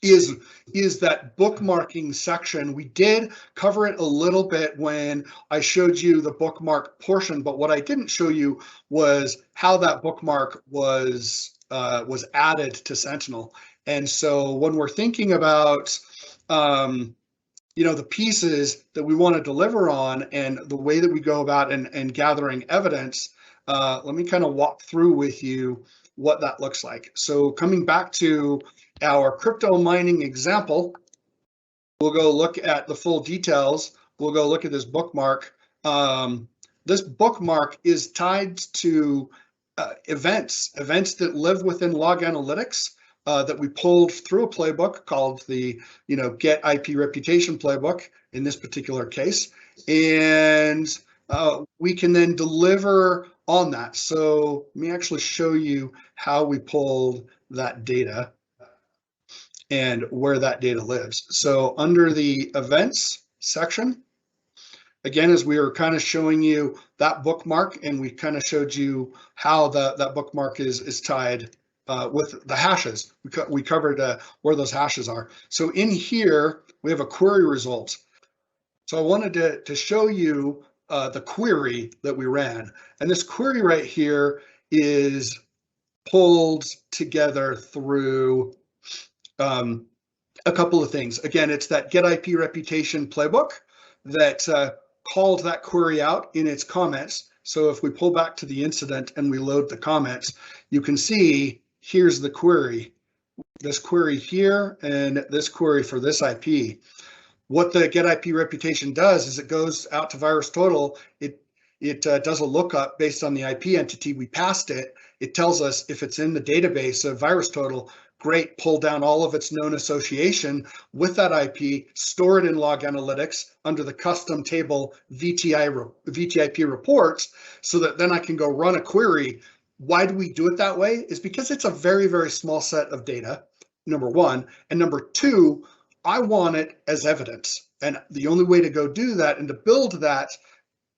is that bookmarking section. We did cover it a little bit when I showed you the bookmark portion, but what I didn't show you was how that bookmark was added to Sentinel. And so when we're thinking about the pieces that we want to deliver on and the way that we go about and gathering evidence, let me kind of walk through with you what that looks like. So coming back to our crypto mining example, we'll go look at the full details. We'll go look at this bookmark. This bookmark is tied to events that live within log analytics. That we pulled through a playbook called the Get IP Reputation playbook in this particular case, and we can then deliver on that. So let me actually show you how we pulled that data and where that data lives. So under the events section, again, as we were kind of showing you that bookmark, and we kind of showed you how that bookmark is tied with the hashes. We covered where those hashes are. So in here, we have a query result. So I wanted to show you the query that we ran. And this query right here is pulled together through a couple of things. Again, it's that Get IP Reputation playbook that called that query out in its comments. So if we pull back to the incident and we load the comments, you can see here's the query, this query here, and this query for this IP. What the Get IP Reputation does is it goes out to VirusTotal. It does a lookup based on the IP entity we passed it. It tells us if it's in the database of VirusTotal, great, pull down all of its known association with that IP, store it in log analytics under the custom table VTIP reports, so that then I can go run a query. Why do we do it that way? Is because it's a very, very small set of data, number one. And number two, I want it as evidence. And the only way to go do that and to build that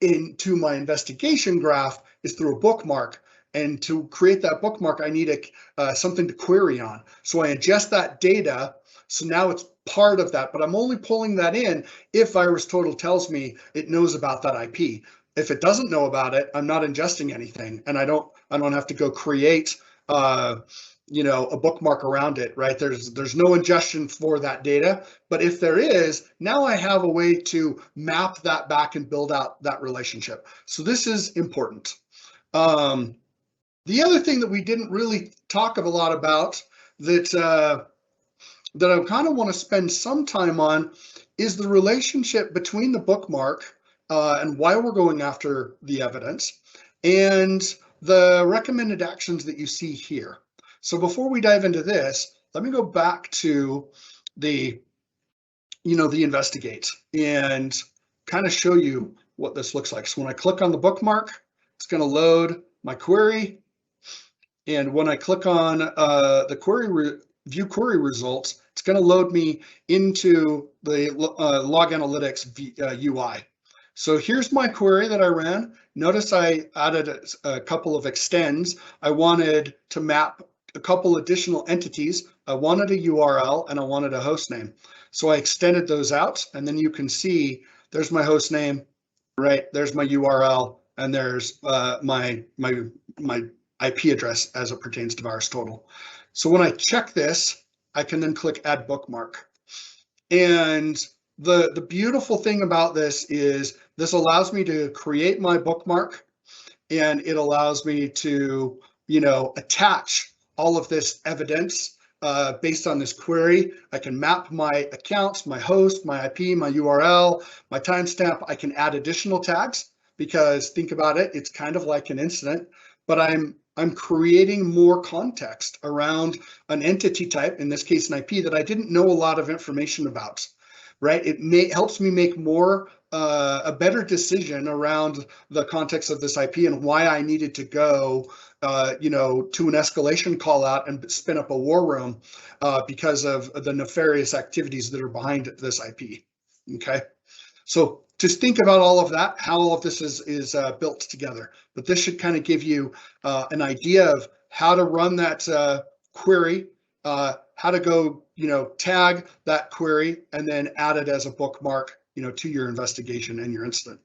into my investigation graph is through a bookmark. And to create that bookmark, I need something to query on. So I ingest that data. So now it's part of that, but I'm only pulling that in if VirusTotal tells me it knows about that IP. If it doesn't know about it, I'm not ingesting anything, and I don't have to go create a bookmark around it, right? There's no ingestion for that data, but if there is, now I have a way to map that back and build out that relationship. So this is important. The other thing that we didn't really talk a lot about that I kind of want to spend some time on is the relationship between the bookmark and why we're going after the evidence and the recommended actions that you see here. So before we dive into this, let me go back to the investigate and kind of show you what this looks like. So when I click on the bookmark, it's going to load my query. And when I click on the view query results, it's going to load me into the log analytics UI. So here's my query that I ran. Notice I added a couple of extends. I wanted to map a couple additional entities. I wanted a URL and I wanted a host name. So I extended those out, and then you can see there's my host name, right? There's my URL, and there's my IP address as it pertains to VirusTotal. So when I check this, I can then click Add Bookmark. And the beautiful thing about this is this allows me to create my bookmark, and it allows me to, attach all of this evidence based on this query. I can map my accounts, my host, my IP, my URL, my timestamp. I can add additional tags because think about it, it's kind of like an incident, but I'm creating more context around an entity type, in this case an IP, that I didn't know a lot of information about, right? It helps me make a better decision around the context of this IP and why I needed to go to an escalation call out and spin up a war room because of the nefarious activities that are behind this IP. Okay, so just think about all of that, how all of this is built together. But this should kind of give you an idea of how to run that query, how to go, tag that query, and then add it as a bookmark, to your investigation and your incident.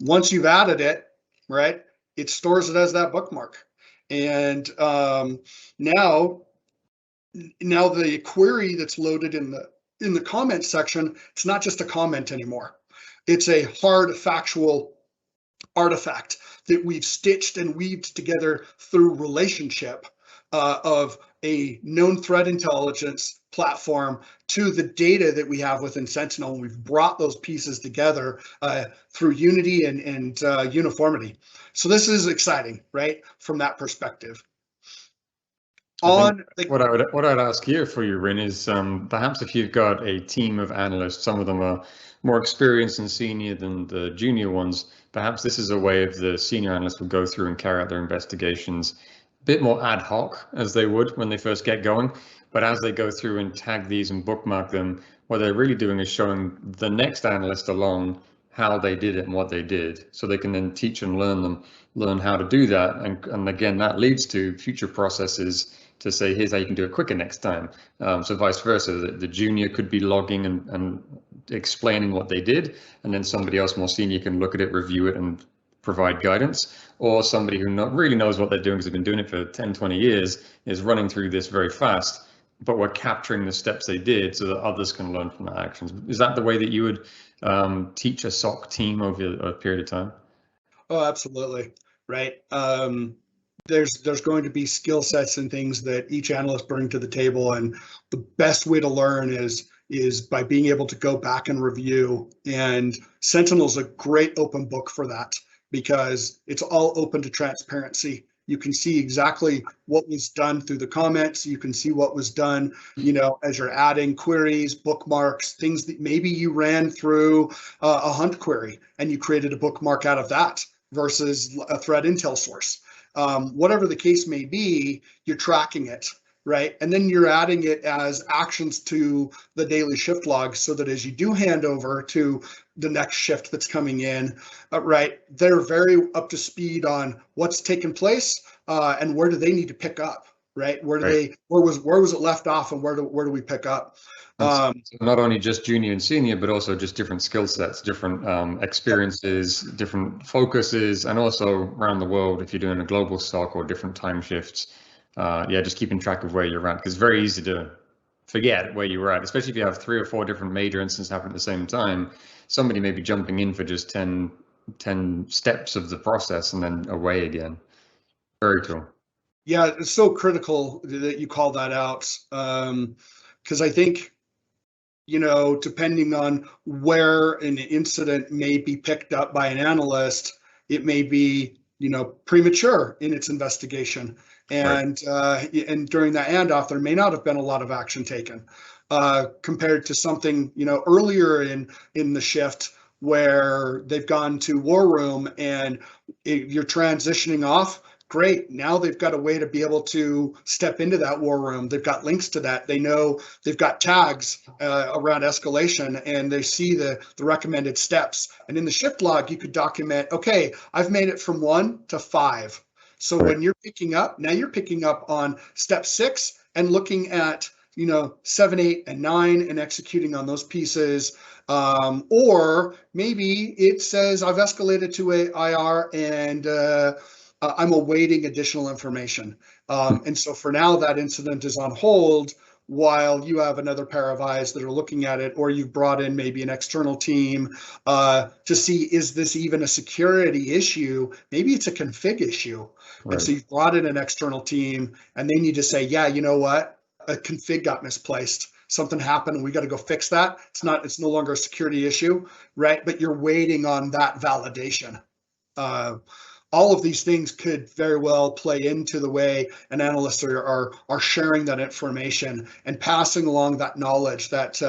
Once you've added it, right, it stores it as that bookmark. And now the query that's loaded in the comment section, it's not just a comment anymore. It's a hard factual artifact that we've stitched and weaved together through relationship of a known threat intelligence platform to the data that we have within Sentinel. And we've brought those pieces together through unity and uniformity. So this is exciting, right, from that perspective. What I'd ask here for you, Rin, is perhaps if you've got a team of analysts, some of them are more experienced and senior than the junior ones, perhaps this is a way of the senior analysts would go through and carry out their investigations a bit more ad hoc as they would when they first get going. But as they go through and tag these and bookmark them, what they're really doing is showing the next analyst along how they did it and what they did, so they can then teach and learn how to do that. And again, that leads to future processes to say, here's how you can do it quicker next time. So vice versa, the junior could be logging and explaining what they did, and then somebody else more senior can look at it, review it, and provide guidance. Or somebody who really knows what they're doing because they've been doing it for 10, 20 years is running through this very fast, but we're capturing the steps they did so that others can learn from their actions. Is that the way that you would teach a SOC team over a period of time? Oh, absolutely. Right. There's going to be skill sets and things that each analyst bring to the table, and the best way to learn is by being able to go back and review. And Sentinel's a great open book for that because it's all open to transparency. You can see exactly what was done through the comments. You can see what was done, as you're adding queries, bookmarks, things that maybe you ran through a hunt query and you created a bookmark out of that versus a threat intel source. Whatever the case may be, you're tracking it, right? And then you're adding it as actions to the daily shift log so that as you do hand over to the next shift that's coming in, right, they're very up to speed on what's taken place and where do they need to pick up, right? Where was it left off, and where do we pick up? So not only just junior and senior, but also just different skill sets, different experiences, different focuses, and also around the world, if you're doing a global SOC or different time shifts, yeah, just keeping track of where you're at, because it's very easy to forget where you were at, especially if you have 3 or 4 different major incidents happening at the same time. Somebody may be jumping in for just 10 steps of the process and then away again. Very cool. Yeah, it's so critical that you call that out, because I think, depending on where an incident may be picked up by an analyst, it may be, premature in its investigation. And and during that handoff, there may not have been a lot of action taken, compared to something, earlier in the shift where they've gone to war room and you're transitioning off. Great. Now they've got a way to be able to step into that war room. They've got links to that. They know they've got tags around escalation, and they see the recommended steps. And in the shift log, you could document, okay, I've made it from 1 to 5. So when you're picking up, now you're picking up on step 6 and looking at, 7, 8, and 9 and executing on those pieces. Or maybe it says I've escalated to a IR and I'm awaiting additional information. And so for now, that incident is on hold while you have another pair of eyes that are looking at it, or you've brought in maybe an external team to see, is this even a security issue? Maybe it's a config issue. Right. And so you've brought in an external team and they need to say, yeah, you know what? A config got misplaced. Something happened and we got to go fix that. It's no longer a security issue, right? But you're waiting on that validation. All of these things could very well play into the way an analyst are sharing that information and passing along that knowledge that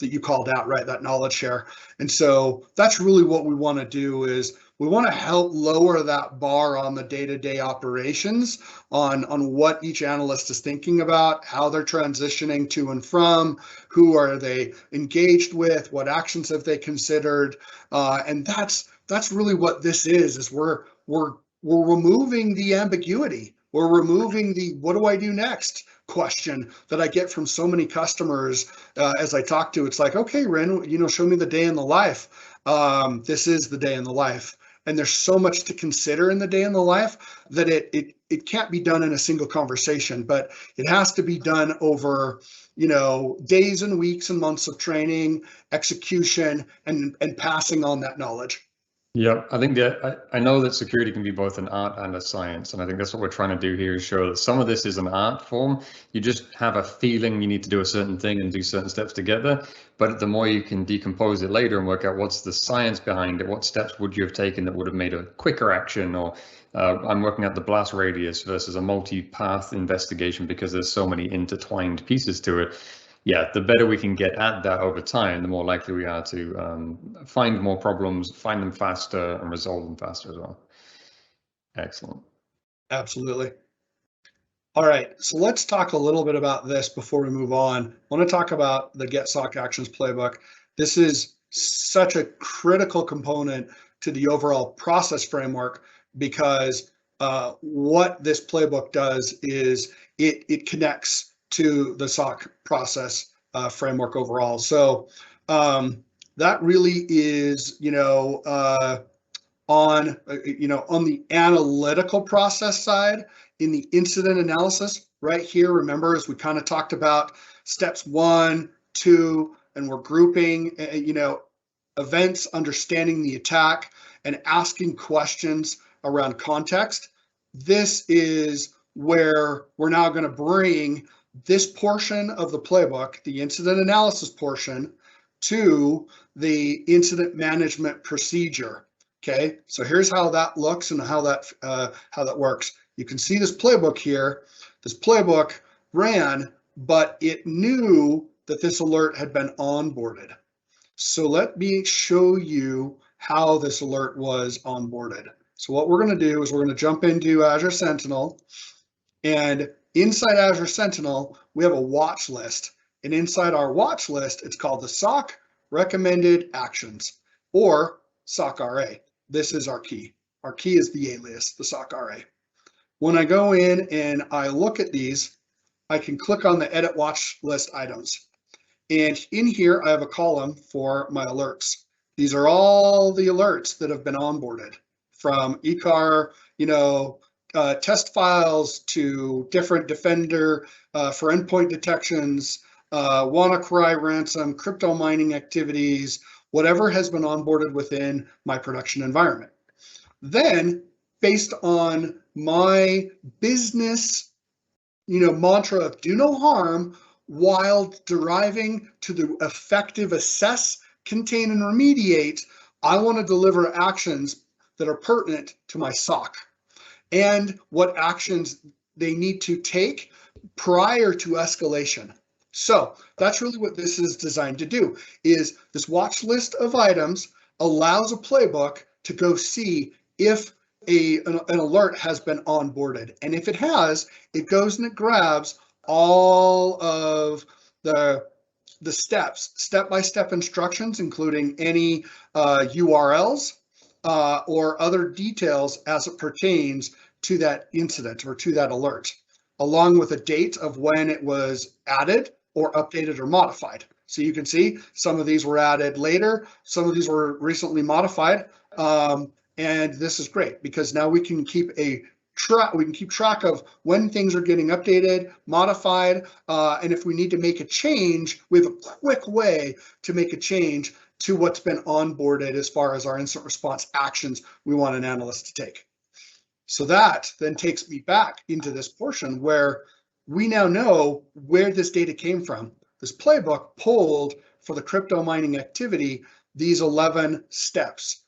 you called out, right? That knowledge share. And so that's really what we want to do, is we want to help lower that bar on the day-to-day operations on what each analyst is thinking about, how they're transitioning to and from, who are they engaged with, what actions have they considered, and that's really what this is we're removing the ambiguity. We're removing the what do I do next question that I get from so many customers as I talk to. It's like, okay, Ren, show me the day in the life. This is the day in the life. And there's so much to consider in the day in the life that it can't be done in a single conversation, but it has to be done over, days and weeks and months of training, execution, and passing on that knowledge. Yeah, I think that I know that security can be both an art and a science, and I think that's what we're trying to do here, is show that some of this is an art form. You just have a feeling you need to do a certain thing and do certain steps together, but the more you can decompose it later and work out what's the science behind it, what steps would you have taken that would have made a quicker action, or I'm working at the blast radius versus a multi-path investigation because there's so many intertwined pieces to it. Yeah, the better we can get at that over time, the more likely we are to find more problems, find them faster, and resolve them faster as well. Excellent. Absolutely. All right, so let's talk a little bit about this before we move on. I want to talk about the Get SOC Actions playbook. This is such a critical component to the overall process framework, because what this playbook does is it connects to the SOC process framework overall. So that really is, on the analytical process side, in the incident analysis right here. Remember, as we kind of talked about steps 1, 2, and we're grouping, events, understanding the attack, and asking questions around context. This is where we're now going to bring this portion of the playbook, the incident analysis portion, to the incident management procedure. Okay, so here's how that looks and how that works. You can see this playbook here. This playbook ran, but it knew that this alert had been onboarded. So let me show you how this alert was onboarded. So what we're going to do is we're going to jump into Azure Sentinel, and inside Azure Sentinel, we have a watch list. And inside our watch list, it's called the SOC Recommended Actions, or SOC RA. This is our key. Our key is the alias, the SOC RA. When I go in and I look at these, I can click on the Edit Watch List items. And in here, I have a column for my alerts. These are all the alerts that have been onboarded from ECAR, test files to different Defender for endpoint detections, WannaCry ransom, crypto mining activities, whatever has been onboarded within my production environment. Then, based on my business, mantra of do no harm, while deriving to the effective assess, contain, and remediate, I want to deliver actions that are pertinent to my SOC and what actions they need to take prior to escalation. So that's really what this is designed to do, is this watch list of items allows a playbook to go see if an alert has been onboarded. And if it has, it goes and it grabs all of the steps, step-by-step instructions, including any URLs or other details as it pertains to that incident or to that alert, along with a date of when it was added or updated or modified. So you can see some of these were added later, some of these were recently modified, and this is great because now we can keep track of when things are getting updated, modified, and if we need to make a change, we have a quick way to make a change to what's been onboarded as far as our incident response actions we want an analyst to take. So that then takes me back into this portion where we now know where this data came from. This playbook pulled for the crypto mining activity these 11 steps.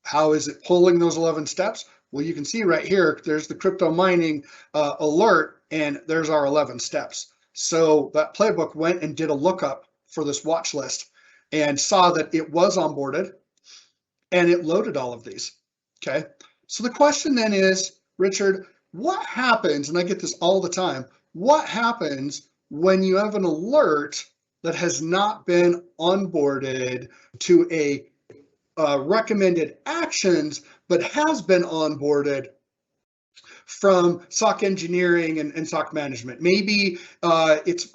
How is it pulling those 11 steps? Well, you can see right here, there's the crypto mining alert, and there's our 11 steps. So that playbook went and did a lookup for this watch list and saw that it was onboarded, and it loaded all of these, okay? So the question then is, Richard, what happens, and I get this all the time, what happens when you have an alert that has not been onboarded to a recommended actions, but has been onboarded from SOC engineering and SOC management? Maybe it's,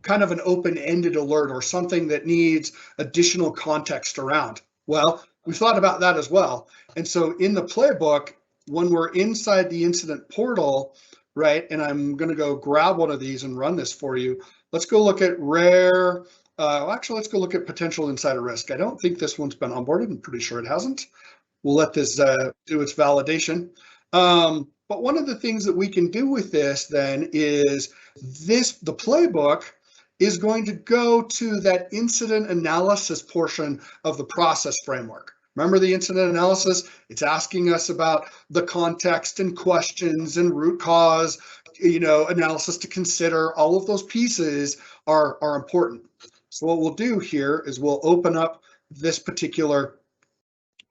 kind of an open-ended alert or something that needs additional context around. Well, we thought about that as well. And so in the playbook, when we're inside the incident portal, right, and I'm going to go grab one of these and run this for you. Let's go look at rare. Actually, let's go look at potential insider risk. I don't think this one's been onboarded. I'm pretty sure it hasn't. We'll let this do its validation. But one of the things that we can do with this then is the playbook is going to go to that incident analysis portion of the process framework. Remember the incident analysis? It's asking us about the context and questions and root cause, analysis to consider. All of those pieces are important. So what we'll do here is we'll open up this particular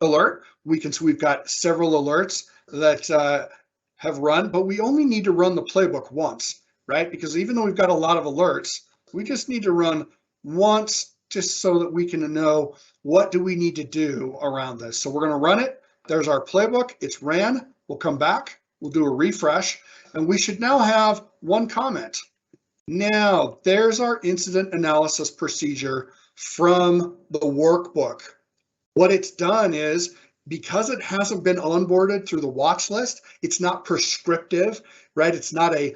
alert. So we've got several alerts that have run, but we only need to run the playbook once, right? Because even though we've got a lot of alerts, we just need to run once just so that we can know what do we need to do around this. So we're going to run it. There's our playbook. It's ran. We'll come back. We'll do a refresh, and we should now have one comment. Now, there's our incident analysis procedure from the workbook. What it's done is, because it hasn't been onboarded through the watch list, it's not prescriptive, right? It's not a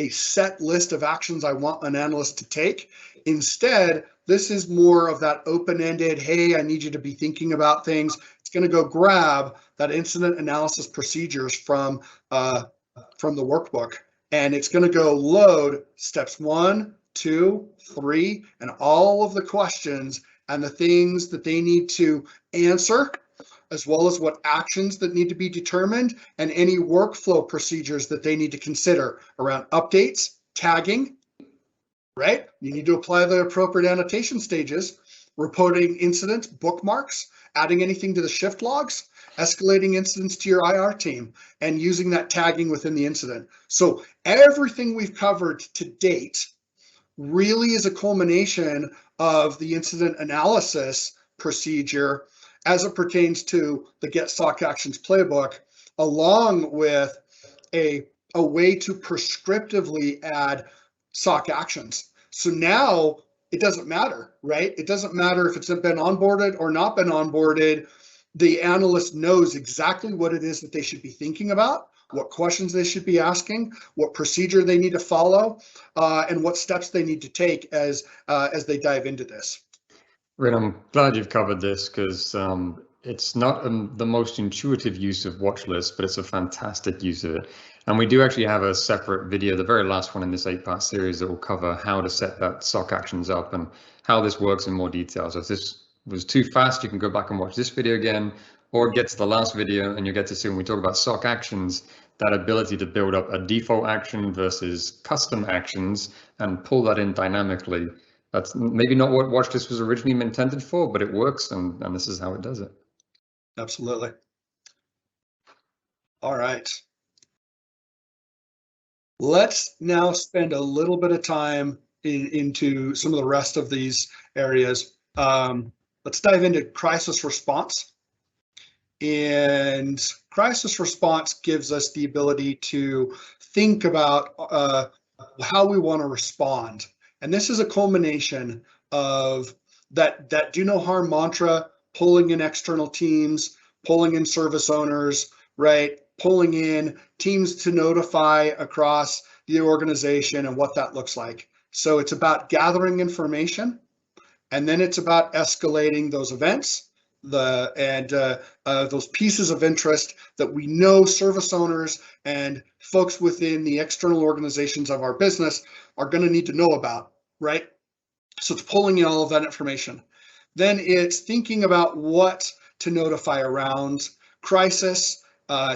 set list of actions I want an analyst to take. Instead, this is more of that open-ended, hey, I need you to be thinking about things. It's going to go grab that incident analysis procedures from the workbook, and it's going to go load steps 1, 2, 3, and all of the questions and the things that they need to answer, as well as what actions that need to be determined and any workflow procedures that they need to consider around updates, tagging, right? You need to apply the appropriate annotation stages, reporting incidents, bookmarks, adding anything to the shift logs, escalating incidents to your IR team, and using that tagging within the incident. So everything we've covered to date really is a culmination of the incident analysis procedure as it pertains to the Get SOC Actions playbook, along with a way to prescriptively add SOC actions. So now it doesn't matter, right? It doesn't matter if it's been onboarded or not been onboarded. The analyst knows exactly what it is that they should be thinking about, what questions they should be asking, what procedure they need to follow, and what steps they need to take as they dive into this. Rin, I'm glad you've covered this because it's not the most intuitive use of watch lists, but it's a fantastic use of it. And we do actually have a separate video, the very last one in this 8-part series, that will cover how to set that SOC actions up and how this works in more detail. So if this was too fast, you can go back and watch this video again, or get to the last video and you get to see when we talk about SOC actions, that ability to build up a default action versus custom actions and pull that in dynamically. That's maybe not what WatchList was originally intended for, but it works, and this is how it does it. Absolutely. All right. Let's now spend a little bit of time into some of the rest of these areas. Let's dive into crisis response. And crisis response gives us the ability to think about how we want to respond. And this is a culmination of that do no harm mantra, pulling in external teams, pulling in service owners, right? Pulling in teams to notify across the organization and what that looks like. So it's about gathering information, and then it's about escalating those events, those pieces of interest that we know service owners and folks within the external organizations of our business are going to need to know about, right? So it's pulling in all of that information. Then it's thinking about what to notify around crisis,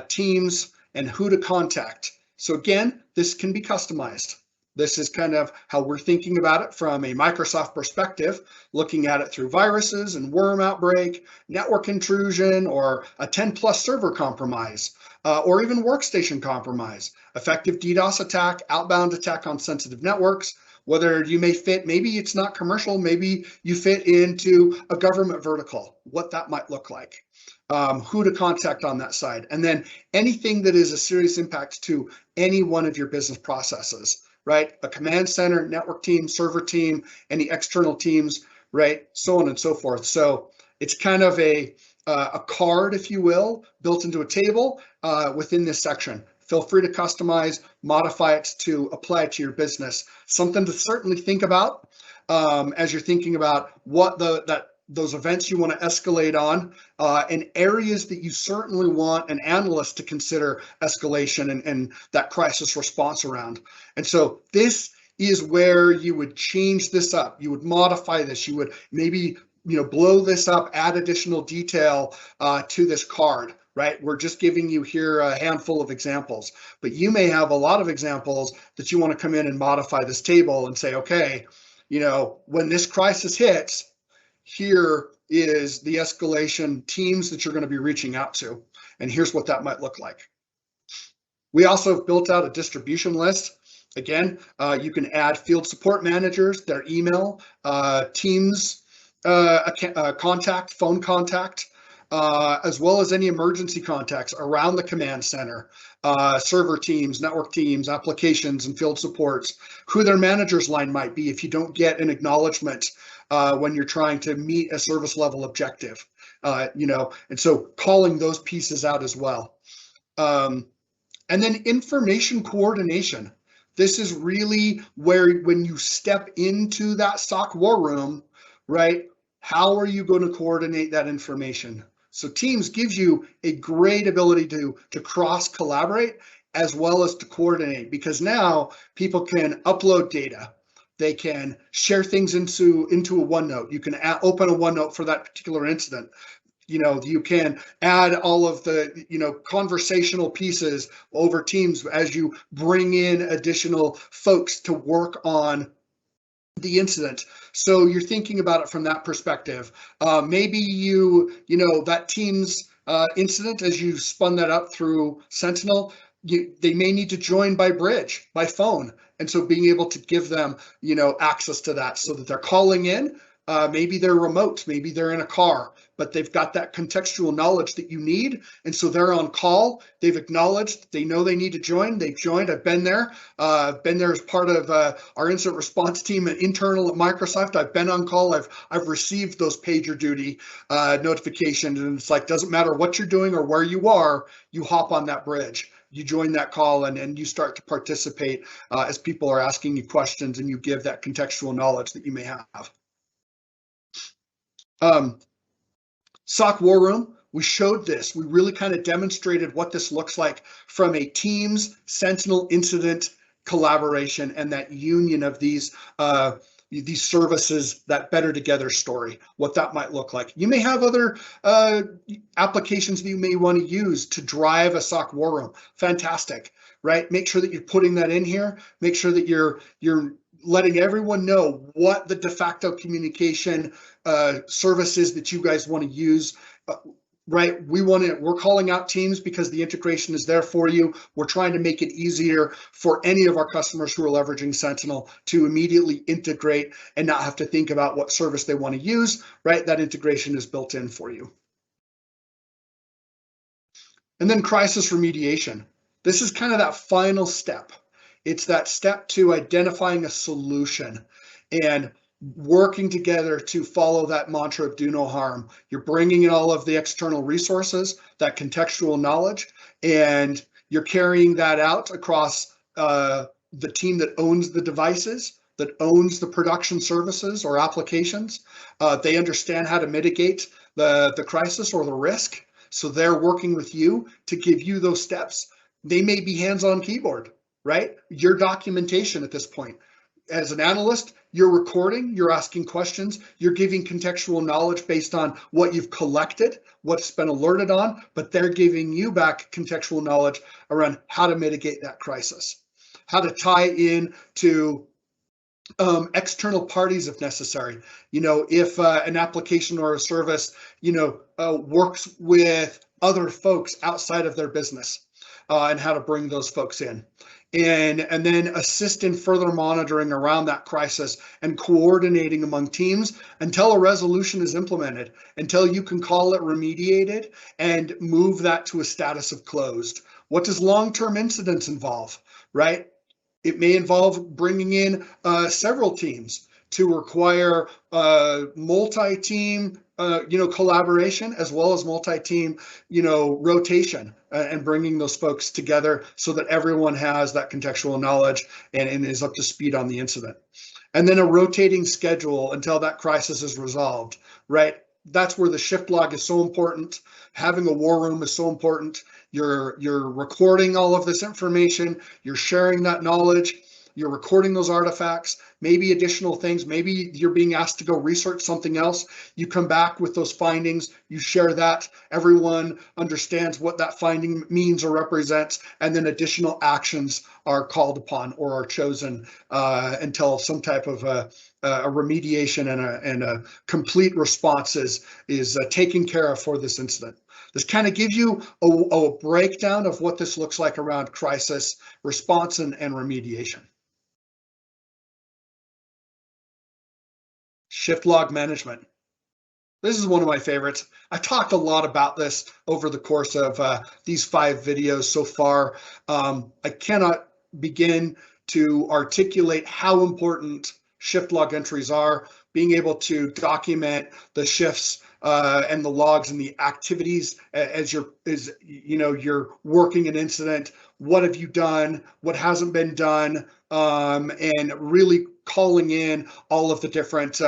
teams, and who to contact. So again, this can be customized. This is kind of how we're thinking about it from a Microsoft perspective, looking at it through viruses and worm outbreak, network intrusion, or a 10+ server compromise, or even workstation compromise, effective DDoS attack, outbound attack on sensitive networks, whether you may fit, maybe it's not commercial, maybe you fit into a government vertical, what that might look like, who to contact on that side, and then anything that is a serious impact to any one of your business processes. Right? A command center, network team, server team, any external teams, right? So on and so forth. So it's kind of a card, if you will, built into a table within this section. Feel free to customize, modify it to apply it to your business. Something to certainly think about as you're thinking about what those events you want to escalate on, and areas that you certainly want an analyst to consider escalation and that crisis response around. And so this is where you would change this up. You would modify this. You would maybe blow this up, add additional detail to this card. Right? We're just giving you here a handful of examples, but you may have a lot of examples that you want to come in and modify this table and say, okay, when this crisis hits, here is the escalation teams that you're going to be reaching out to, and here's what that might look like. We also have built out a distribution list. Again, you can add field support managers, their email, teams, contact, phone contact, as well as any emergency contacts around the command center, server teams, network teams, applications, and field supports, who their manager's line might be if you don't get an acknowledgement when you're trying to meet a service level objective, and so calling those pieces out as well. And then information coordination. This is really where, when you step into that SOC war room, right, how are you going to coordinate that information? So Teams gives you a great ability to cross collaborate as well as to coordinate, because now people can upload data. They can share things into a OneNote. You can open a OneNote for that particular incident. You can add all of the, conversational pieces over Teams as you bring in additional folks to work on the incident. So you're thinking about it from that perspective. Maybe that Teams incident, as you spun that up through Sentinel, they may need to join by bridge, by phone. And so being able to give them, access to that so that they're calling in, maybe they're remote, maybe they're in a car, but they've got that contextual knowledge that you need. And so they're on call, they've acknowledged, they know they need to join, they've joined, I've been there as part of our incident response team internal at Microsoft. I've been on call, I've received those pager duty notifications, and it's like, doesn't matter what you're doing or where you are, you hop on that bridge. you join that call and you start to participate as people are asking you questions, and you give that contextual knowledge that you may have. SOC War Room, we showed this. We really kind of demonstrated what this looks like from a Teams Sentinel incident collaboration and that union of these services, that better together story, what that might look like. You may have other applications that you may want to use to drive a SOC War Room. Fantastic, right? Make sure that you're putting that in here. Make sure that you're letting everyone know what the de facto communication services that you guys want to use. Right, we're calling out Teams because the integration is there for you. We're trying to make it easier for any of our customers who are leveraging Sentinel to immediately integrate and not have to think about what service they want to use, right? That integration is built in for you. And then crisis remediation. This is kind of that final step. It's that step to identifying a solution and working together to follow that mantra of do no harm. You're bringing in all of the external resources, that contextual knowledge, and you're carrying that out across the team that owns the devices, that owns the production services or applications. They understand how to mitigate the crisis or the risk. So they're working with you to give you those steps. They may be hands-on keyboard, right? Your documentation at this point. As an analyst, you're recording, you're asking questions, you're giving contextual knowledge based on what you've collected, what's been alerted on, but they're giving you back contextual knowledge around how to mitigate that crisis, how to tie in to external parties if necessary. You know, if an application or a service, works with other folks outside of their business, and how to bring those folks in. And then assist in further monitoring around that crisis and coordinating among teams until a resolution is implemented, until you can call it remediated and move that to a status of closed. What does long-term incidents involve, right? It may involve bringing in several teams to require multi-team collaboration, as well as multi-team rotation, and bringing those folks together so that everyone has that contextual knowledge and is up to speed on the incident. And then a rotating schedule until that crisis is resolved, right? That's where the shift log is so important. Having a war room is so important. You're recording all of this information, you're sharing that knowledge, you're recording those artifacts, maybe additional things, maybe you're being asked to go research something else. You come back with those findings, you share that, everyone understands what that finding means or represents, and then additional actions are called upon or are chosen until some type of a remediation and a complete response is taken care of for this incident. This kind of gives you a breakdown of what this looks like around crisis response and remediation. Shift log management. This is one of my favorites. I talked a lot about this over the course of these 5 videos so far. I cannot begin to articulate how important shift log entries are, being able to document the shifts and the logs and the activities as you're working an incident. What have you done? What hasn't been done? And really calling in all of the different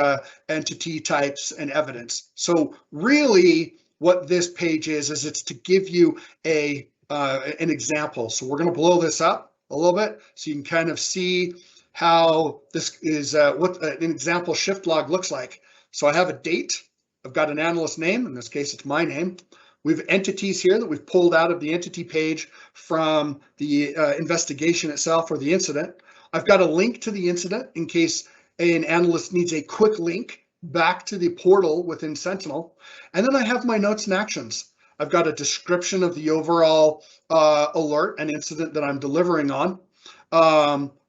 entity types and evidence. So really what this page is it's to give you an example. So we're going to blow this up a little bit so you can kind of see how this is what an example shift log looks like. So I have a date. I've got an analyst name. In this case, it's my name. We have entities here that we've pulled out of the entity page from the investigation itself or the incident. I've got a link to the incident in case an analyst needs a quick link back to the portal within Sentinel. And then I have my notes and actions. I've got a description of the overall alert and incident that I'm delivering on.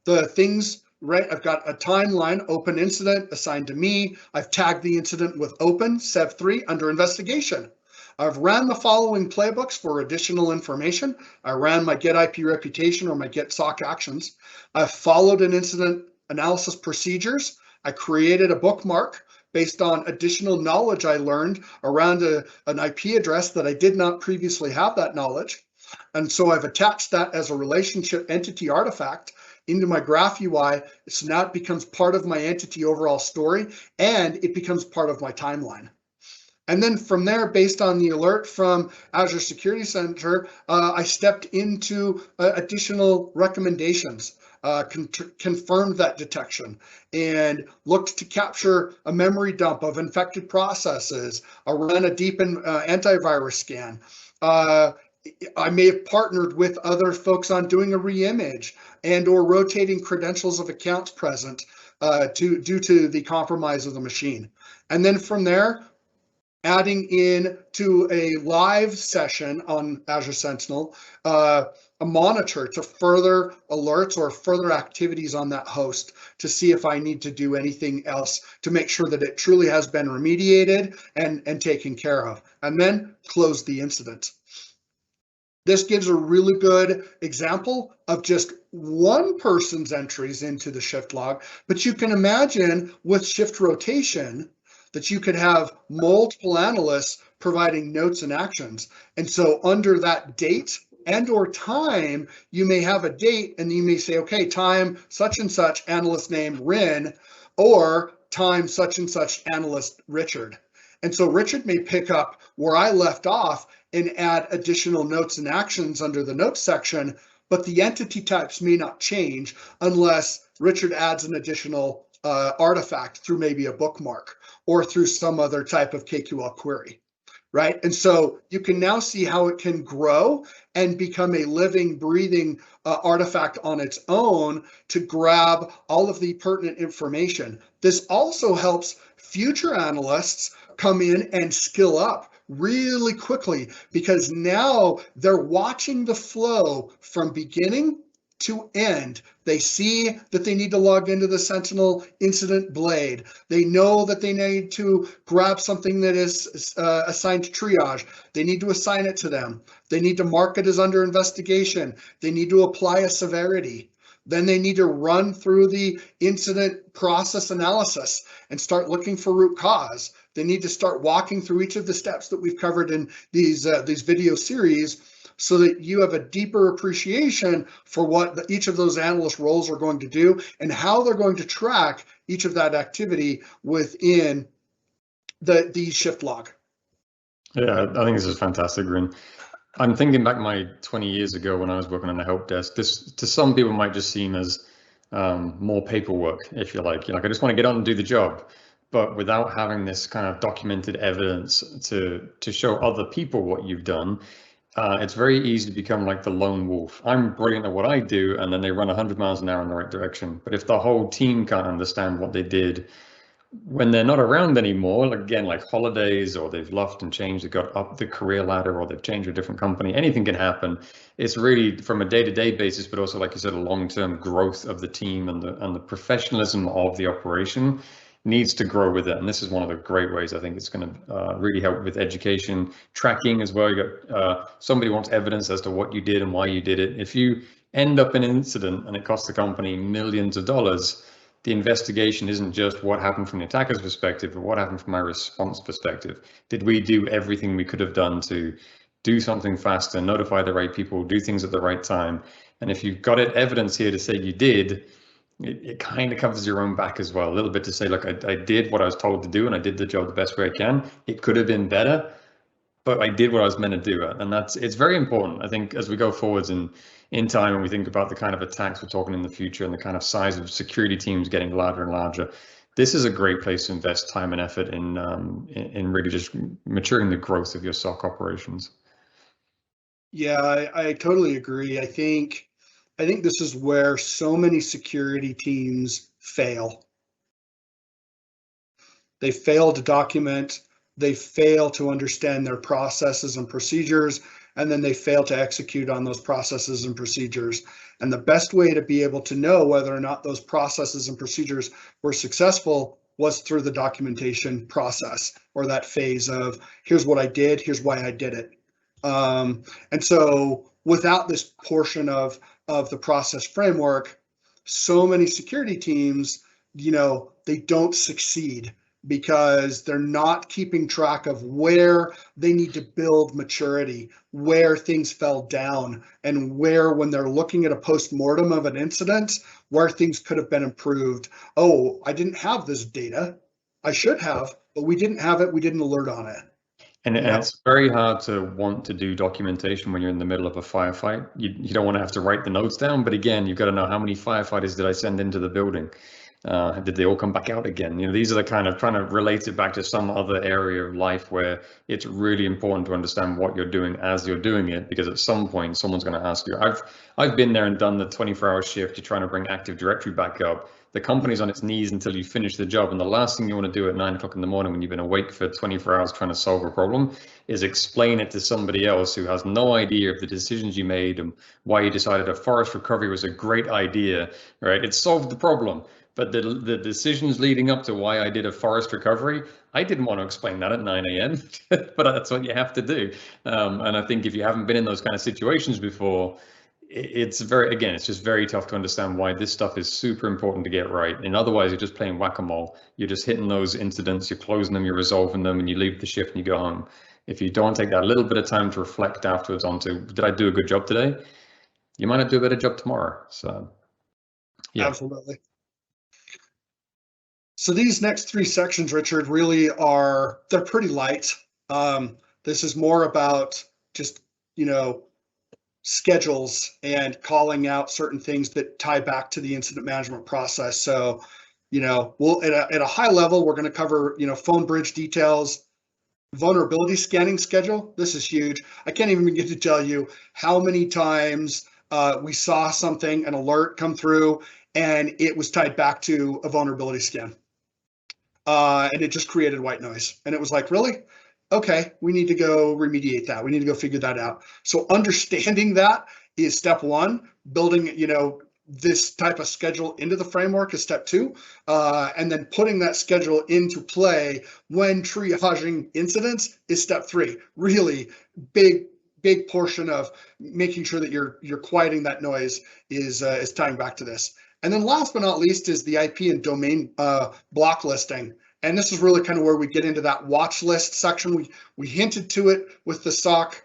The things, right, I've got a timeline, open incident assigned to me. I've tagged the incident with open, sev3 under investigation. I've ran the following playbooks for additional information. I ran my get IP reputation or my get SOC actions. I've followed an incident analysis procedures. I created a bookmark based on additional knowledge I learned around an IP address that I did not previously have that knowledge. And so I've attached that as a relationship entity artifact into my graph UI. So now it becomes part of my entity overall story, and it becomes part of my timeline. And then from there, based on the alert from Azure Security Center, I stepped into additional recommendations, confirmed that detection, and looked to capture a memory dump of infected processes, ran a deep antivirus scan. I may have partnered with other folks on doing a reimage and or rotating credentials of accounts present due to the compromise of the machine. And then from there, adding in to a live session on Azure Sentinel, a monitor to further alerts or further activities on that host to see if I need to do anything else to make sure that it truly has been remediated and taken care of, and then close the incident. This gives a really good example of just one person's entries into the shift log, but you can imagine with shift rotation that you could have multiple analysts providing notes and actions. And so under that date and or time, you may have a date and you may say, okay, time such and such, analyst name Rin, or time such and such, analyst Richard. And so Richard may pick up where I left off and add additional notes and actions under the notes section, but the entity types may not change unless Richard adds an additional artifact through maybe a bookmark or through some other type of KQL query, right? And so you can now see how it can grow and become a living, breathing artifact on its own to grab all of the pertinent information. This also helps future analysts come in and skill up really quickly, because now they're watching the flow from beginning to end. They see that they need to log into the Sentinel incident blade. They know that they need to grab something that is assigned to triage. They need to assign it to them. They need to mark it as under investigation. They need to apply a severity. Then they need to run through the incident process analysis and start looking for root cause. They need to start walking through each of the steps that we've covered in these video series, so that you have a deeper appreciation for what each of those analyst roles are going to do and how they're going to track each of that activity within the shift log. Yeah, I think this is fantastic, Rin. I'm thinking back my 20 years ago when I was working on a help desk. This to some people might just seem as more paperwork, if you like. You're like, I just want to get on and do the job. But without having this kind of documented evidence to show other people what you've done, it's very easy to become like the lone wolf. I'm brilliant at what I do, and then they run 100 miles an hour in the right direction. But if the whole team can't understand what they did when they're not around anymore, again, like holidays, or they've left and changed, they got up the career ladder, or they've changed to a different company, anything can happen. It's really from a day-to-day basis, but also, like you said, a long-term growth of the team and the professionalism of the operation needs to grow with it. And this is one of the great ways I think it's going to really help with education, tracking as well. You got somebody wants evidence as to what you did and why you did it. If you end up in an incident and it costs the company millions of dollars, the investigation isn't just what happened from the attacker's perspective, but what happened from my response perspective. Did we do everything we could have done to do something faster, notify the right people, do things at the right time? And if you've got evidence here to say you did, it kind of covers your own back as well, a little bit, to say, look, I did what I was told to do, and I did the job the best way I can. It could have been better, but I did what I was meant to do. And it's very important, I think, as we go forwards in time, and we think about the kind of attacks we're talking in the future and the kind of size of security teams getting larger and larger. This is a great place to invest time and effort in really just maturing the growth of your SOC operations. Yeah, I totally agree. I think this is where so many security teams fail. They fail to document, they fail to understand their processes and procedures, and then they fail to execute on those processes and procedures. And the best way to be able to know whether or not those processes and procedures were successful was through the documentation process, or that phase of, here's what I did, here's why I did it. And so without this portion of the process framework, so many security teams, they don't succeed. because they're not keeping track of where they need to build maturity, where things fell down, and where, when they're looking at a post-mortem of an incident, where things could have been improved. Oh, I didn't have this data. I should have, but we didn't have it. We didn't alert on it. And it's very hard to want to do documentation when you're in the middle of a firefight. You don't want to have to write the notes down, but again, you've got to know how many firefighters did I send into the building? Did they all come back out again? These are the kind of trying to relate it back to some other area of life where it's really important to understand what you're doing as you're doing it, because at some point someone's going to ask you. I've been there and done the 24-hour shift. You're trying to bring Active Directory back up. The company's on its knees until you finish the job, and the last thing you want to do at 9 o'clock in the morning when you've been awake for 24 hours trying to solve a problem is explain it to somebody else who has no idea of the decisions you made and why you decided a forest recovery was a great idea, right? It solved the problem. But the decisions leading up to why I did a forest recovery, I didn't want to explain that at 9 a.m., but that's what you have to do. And I think if you haven't been in those kind of situations before, it's just very tough to understand why this stuff is super important to get right. And otherwise, you're just playing whack-a-mole. You're just hitting those incidents, you're closing them, you're resolving them, and you leave the shift and you go home. If you don't take that little bit of time to reflect afterwards onto, did I do a good job today? You might not do a better job tomorrow. So, yeah. Absolutely. So these next three sections, Richard, really they're pretty light. This is more about just, schedules and calling out certain things that tie back to the incident management process. So, we'll at a high level, we're going to cover, phone bridge details, vulnerability scanning schedule. This is huge. I can't even begin to tell you how many times we saw something, an alert come through, and it was tied back to a vulnerability scan. And it just created white noise. And it was like, really? Okay, we need to go remediate that. We need to go figure that out. So understanding that is step one. Building, this type of schedule into the framework is step two. And then putting that schedule into play when triaging incidents is step three. Really big portion of making sure that you're quieting that noise is tying back to this. And then last but not least is the IP and domain block listing. And this is really kind of where we get into that watch list section. We hinted to it with the SOC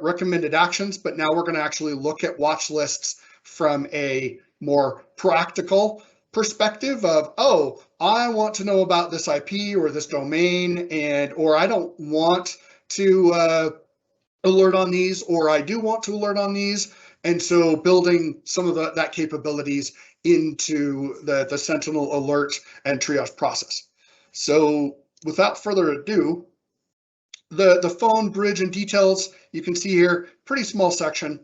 recommended actions, but now we're going to actually look at watch lists from a more practical perspective of, oh, I want to know about this IP or this domain, or I don't want to alert on these, or I do want to alert on these. And so building some of that capabilities into the Sentinel alert and triage process. So without further ado, the phone bridge and details, you can see here, pretty small section.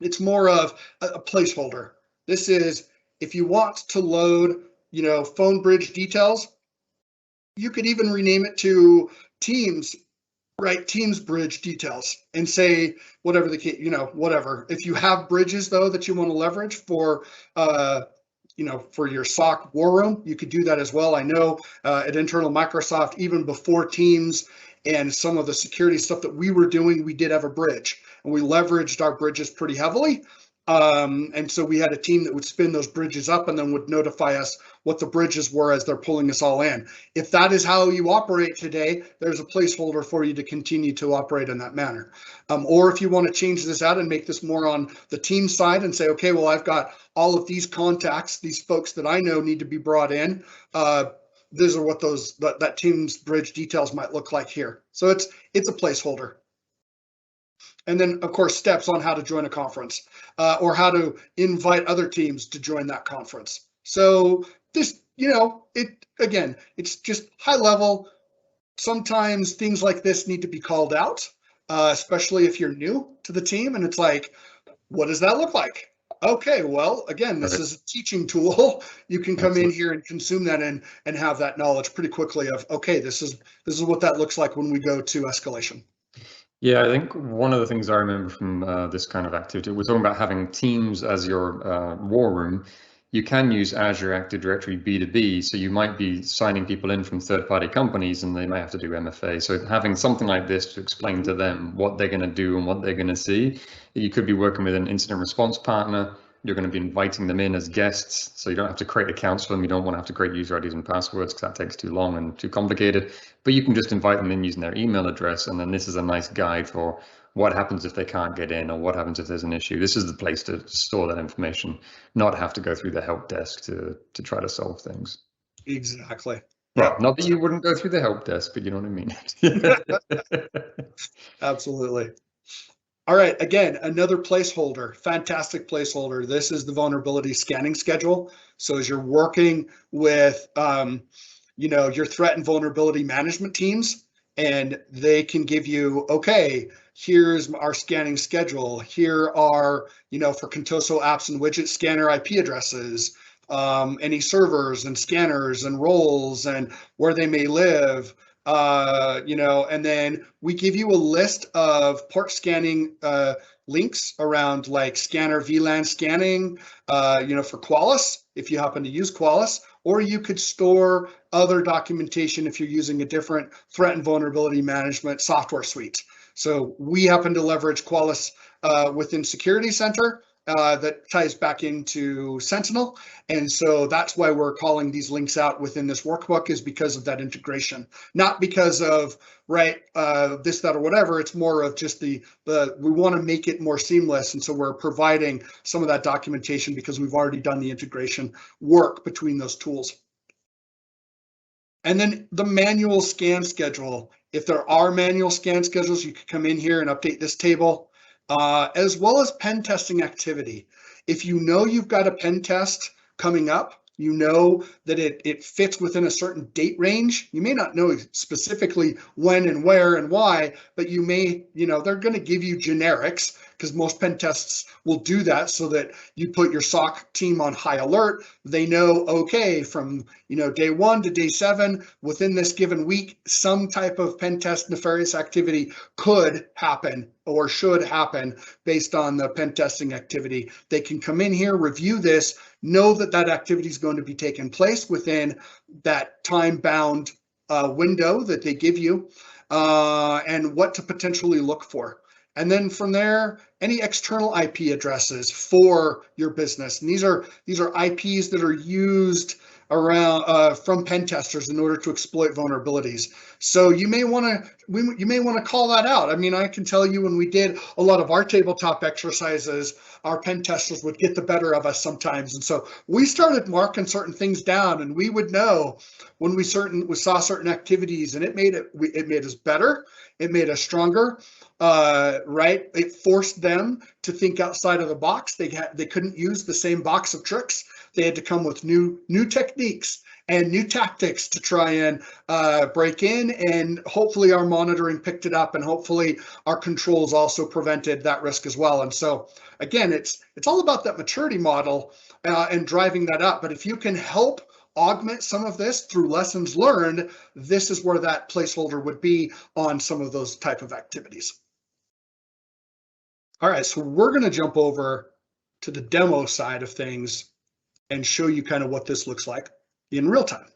It's more of a placeholder. This is, if you want to load, phone bridge details, you could even rename it to Teams, right? Teams bridge details, and say whatever the case, whatever. If you have bridges though that you want to leverage for for your SOC war room, you could do that as well. I know at internal Microsoft, even before Teams and some of the security stuff that we were doing, we did have a bridge, and we leveraged our bridges pretty heavily. And so we had a team that would spin those bridges up and then would notify us what the bridges were as they're pulling us all in. If that is how you operate today, there's a placeholder for you to continue to operate in that manner. Or if you want to change this out and make this more on the team side and say, okay, well, I've got all of these contacts, these folks that I know need to be brought in. These are what that team's bridge details might look like here. So it's a placeholder. And then, of course, steps on how to join a conference or how to invite other teams to join that conference. So this, it's just high level. Sometimes things like this need to be called out, especially if you're new to the team. And it's like, what does that look like? Okay, well, again, this is a teaching tool. You can come in here and consume that and have that knowledge pretty quickly of, okay, this is what that looks like when we go to escalation. Yeah, I think one of the things I remember from this kind of activity, we're talking about having Teams as your war room. You can use Azure Active Directory B2B, so you might be signing people in from third-party companies and they might have to do MFA. So having something like this to explain to them what they're going to do and what they're going to see. You could be working with an incident response partner. You're going to be inviting them in as guests, so you don't have to create accounts for them. You don't want to have to create user IDs and passwords because that takes too long and too complicated. But you can just invite them in using their email address, and then this is a nice guide for what happens if they can't get in or what happens if there's an issue. This is the place to store that information, not have to go through the help desk to try to solve things. Exactly. Well, Yeah. not that you wouldn't go through the help desk, but you know what I mean. Absolutely. All right, again, another placeholder, fantastic placeholder. This is the vulnerability scanning schedule. So as you're working with, your threat and vulnerability management teams, and they can give you, okay, here's our scanning schedule. Here are, for Contoso apps and widget scanner IP addresses, any servers and scanners and roles and where they may live. And then we give you a list of port scanning links around like scanner VLAN scanning, for Qualys, if you happen to use Qualys, or you could store other documentation if you're using a different threat and vulnerability management software suite. So we happen to leverage Qualys within Security Center. That ties back into Sentinel. And so that's why we're calling these links out within this workbook, is because of that integration, not because of, this, that, or whatever. It's more of just we want to make it more seamless. And so we're providing some of that documentation because we've already done the integration work between those tools. And then the manual scan schedule. If there are manual scan schedules, you can come in here and update this table. As well as pen testing activity. If you know you've got a pen test coming up, you know that it fits within a certain date range. You may not know specifically when and where and why, but you may, they're going to give you generics, because most pen tests will do that so that you put your SOC team on high alert. They know, okay, from day 1 to day 7 within this given week, some type of pen test nefarious activity could happen or should happen based on the pen testing activity. They can come in here, review this, know that that activity is going to be taking place within that time-bound window that they give you, and what to potentially look for. And then from there, any external IP addresses for your business. And these are IPs that are used around from pen testers in order to exploit vulnerabilities. So you may want to call that out. I mean, I can tell you when we did a lot of our tabletop exercises, our pen testers would get the better of us sometimes. And so we started marking certain things down, and we would know when we saw certain activities, and it made us better. It made us stronger. It forced them to think outside of the box. They couldn't use the same box of tricks. They had to come with new techniques and new tactics to try and break in, and hopefully our monitoring picked it up, and hopefully our controls also prevented that risk as well. And so again, it's all about that maturity model and driving that up. But if you can help augment some of this through lessons learned, this is where that placeholder would be on some of those type of activities. All right, so we're going to jump over to the demo side of things and show you kind of what this looks like in real time.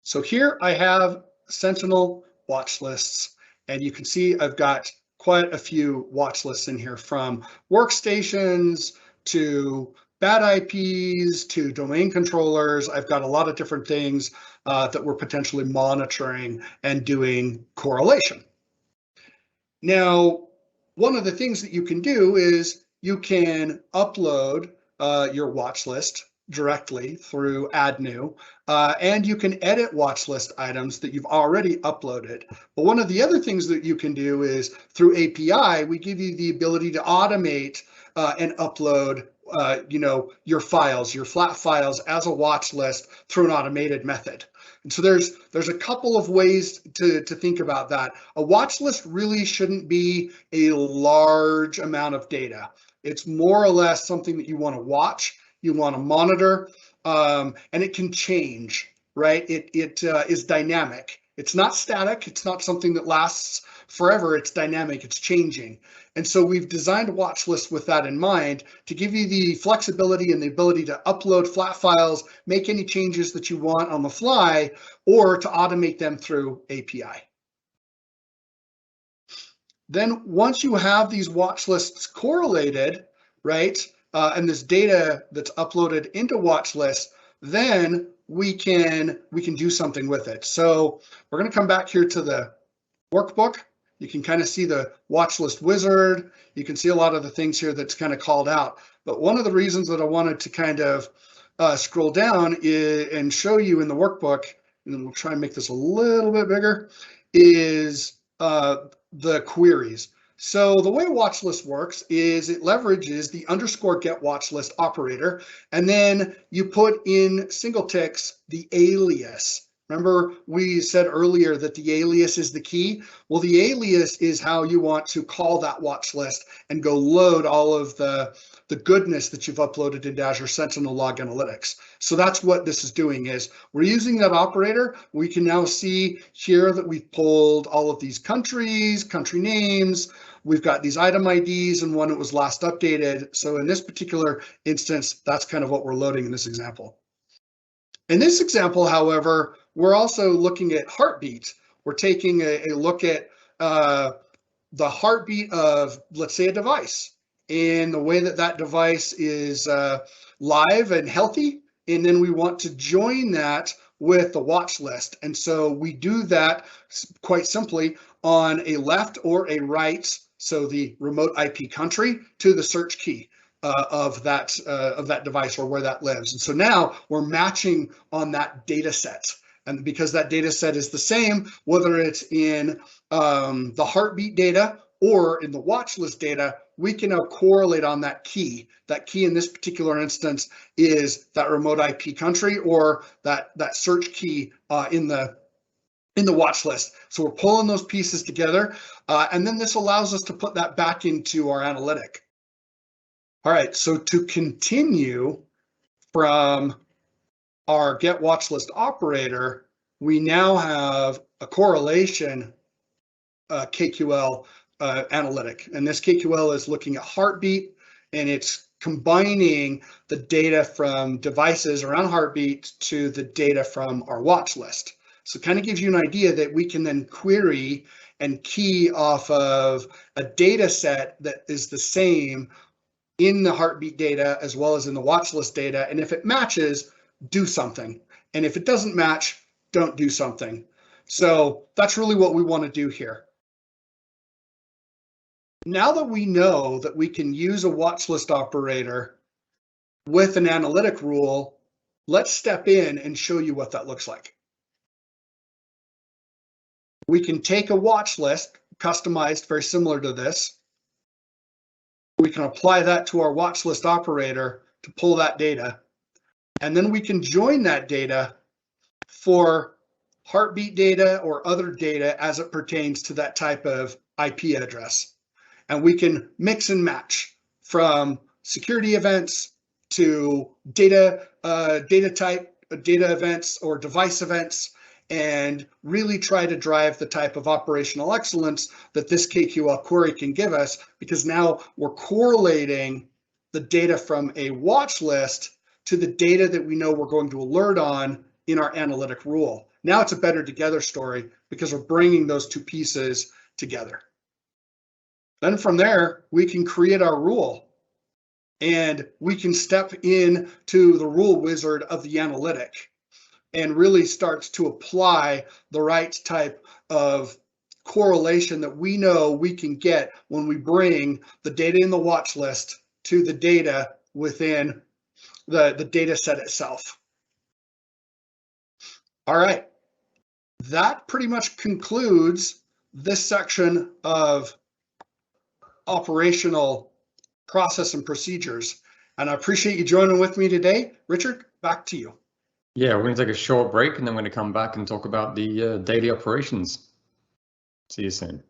So here I have Sentinel watch lists, and you can see I've got quite a few watch lists in here, from workstations to bad IPs to domain controllers. I've got a lot of different things that we're potentially monitoring and doing correlation. Now, one of the things that you can do is you can upload your watch list directly through Add New, and you can edit watch list items that you've already uploaded. But one of the other things that you can do is through API, we give you the ability to automate and upload your files, your flat files as a watch list through an automated method. And so there's a couple of ways to think about that. A watch list really shouldn't be a large amount of data. It's more or less something that you want to watch, you want to monitor, and it can change, right? It is dynamic. It's not static. It's not something that lasts forever. It's dynamic. It's changing. And so we've designed a watch list with that in mind to give you the flexibility and the ability to upload flat files, make any changes that you want on the fly, or to automate them through API. Then once you have these watch lists correlated, right, and this data that's uploaded into watch lists, then we can do something with it. So we're going to come back here to the workbook. You can kind of see the watch list wizard. You can see a lot of the things here that's kind of called out. But one of the reasons that I wanted to kind of scroll down and show you in the workbook, and then we'll try and make this a little bit bigger, is the queries. So the way watch list works is it leverages the _get watch list operator, and then you put in single ticks the alias. Remember we said earlier that the alias is the key? Well, the alias is how you want to call that watch list and go load all of the goodness that you've uploaded into Azure Sentinel Log Analytics. So that's what this is doing, is we're using that operator. We can now see here that we've pulled all of these countries, country names. We've got these item IDs and when it was last updated. So in this particular instance, that's kind of what we're loading in this example. In this example, however, we're also looking at heartbeat. We're taking a look at the heartbeat of, let's say, a device, and the way that that device is live and healthy, and then we want to join that with the watch list. And so we do that quite simply on a left or a right, so the remote IP country to the search key of that device or where that lives. And so now we're matching on that data set. And because that data set is the same, whether it's in the heartbeat data or in the watch list data, we can now correlate on that key. That key in this particular instance is that remote IP country or that search key in the watch list. So we're pulling those pieces together, and then this allows us to put that back into our analytic. All right, so to continue from our get watch list operator, we now have a correlation KQL analytic. And this KQL is looking at heartbeat, and it's combining the data from devices around heartbeat to the data from our watch list. So it kind of gives you an idea that we can then query and key off of a data set that is the same in the heartbeat data as well as in the watch list data. And if it matches, do something. And if it doesn't match, don't do something. So that's really what we want to do here. Now that we know that we can use a watch list operator with an analytic rule, let's step in and show you what that looks like. We can take a watch list, customized very similar to this. We can apply that to our watch list operator to pull that data. And then we can join that data for heartbeat data or other data as it pertains to that type of IP address. And we can mix and match from security events to data type, data events or device events, and really try to drive the type of operational excellence that this KQL query can give us, because now we're correlating the data from a watch list to the data that we know we're going to alert on in our analytic rule. Now it's a better together story because we're bringing those two pieces together. Then from there, we can create our rule, and we can step in to the rule wizard of the analytic and really starts to apply the right type of correlation that we know we can get when we bring the data in the watch list to the data within the data set itself. All right, that pretty much concludes this section of operational process and procedures. And I appreciate you joining with me today. Richard, back to you. Yeah, we're going to take a short break and then we're going to come back and talk about the daily operations. See you soon.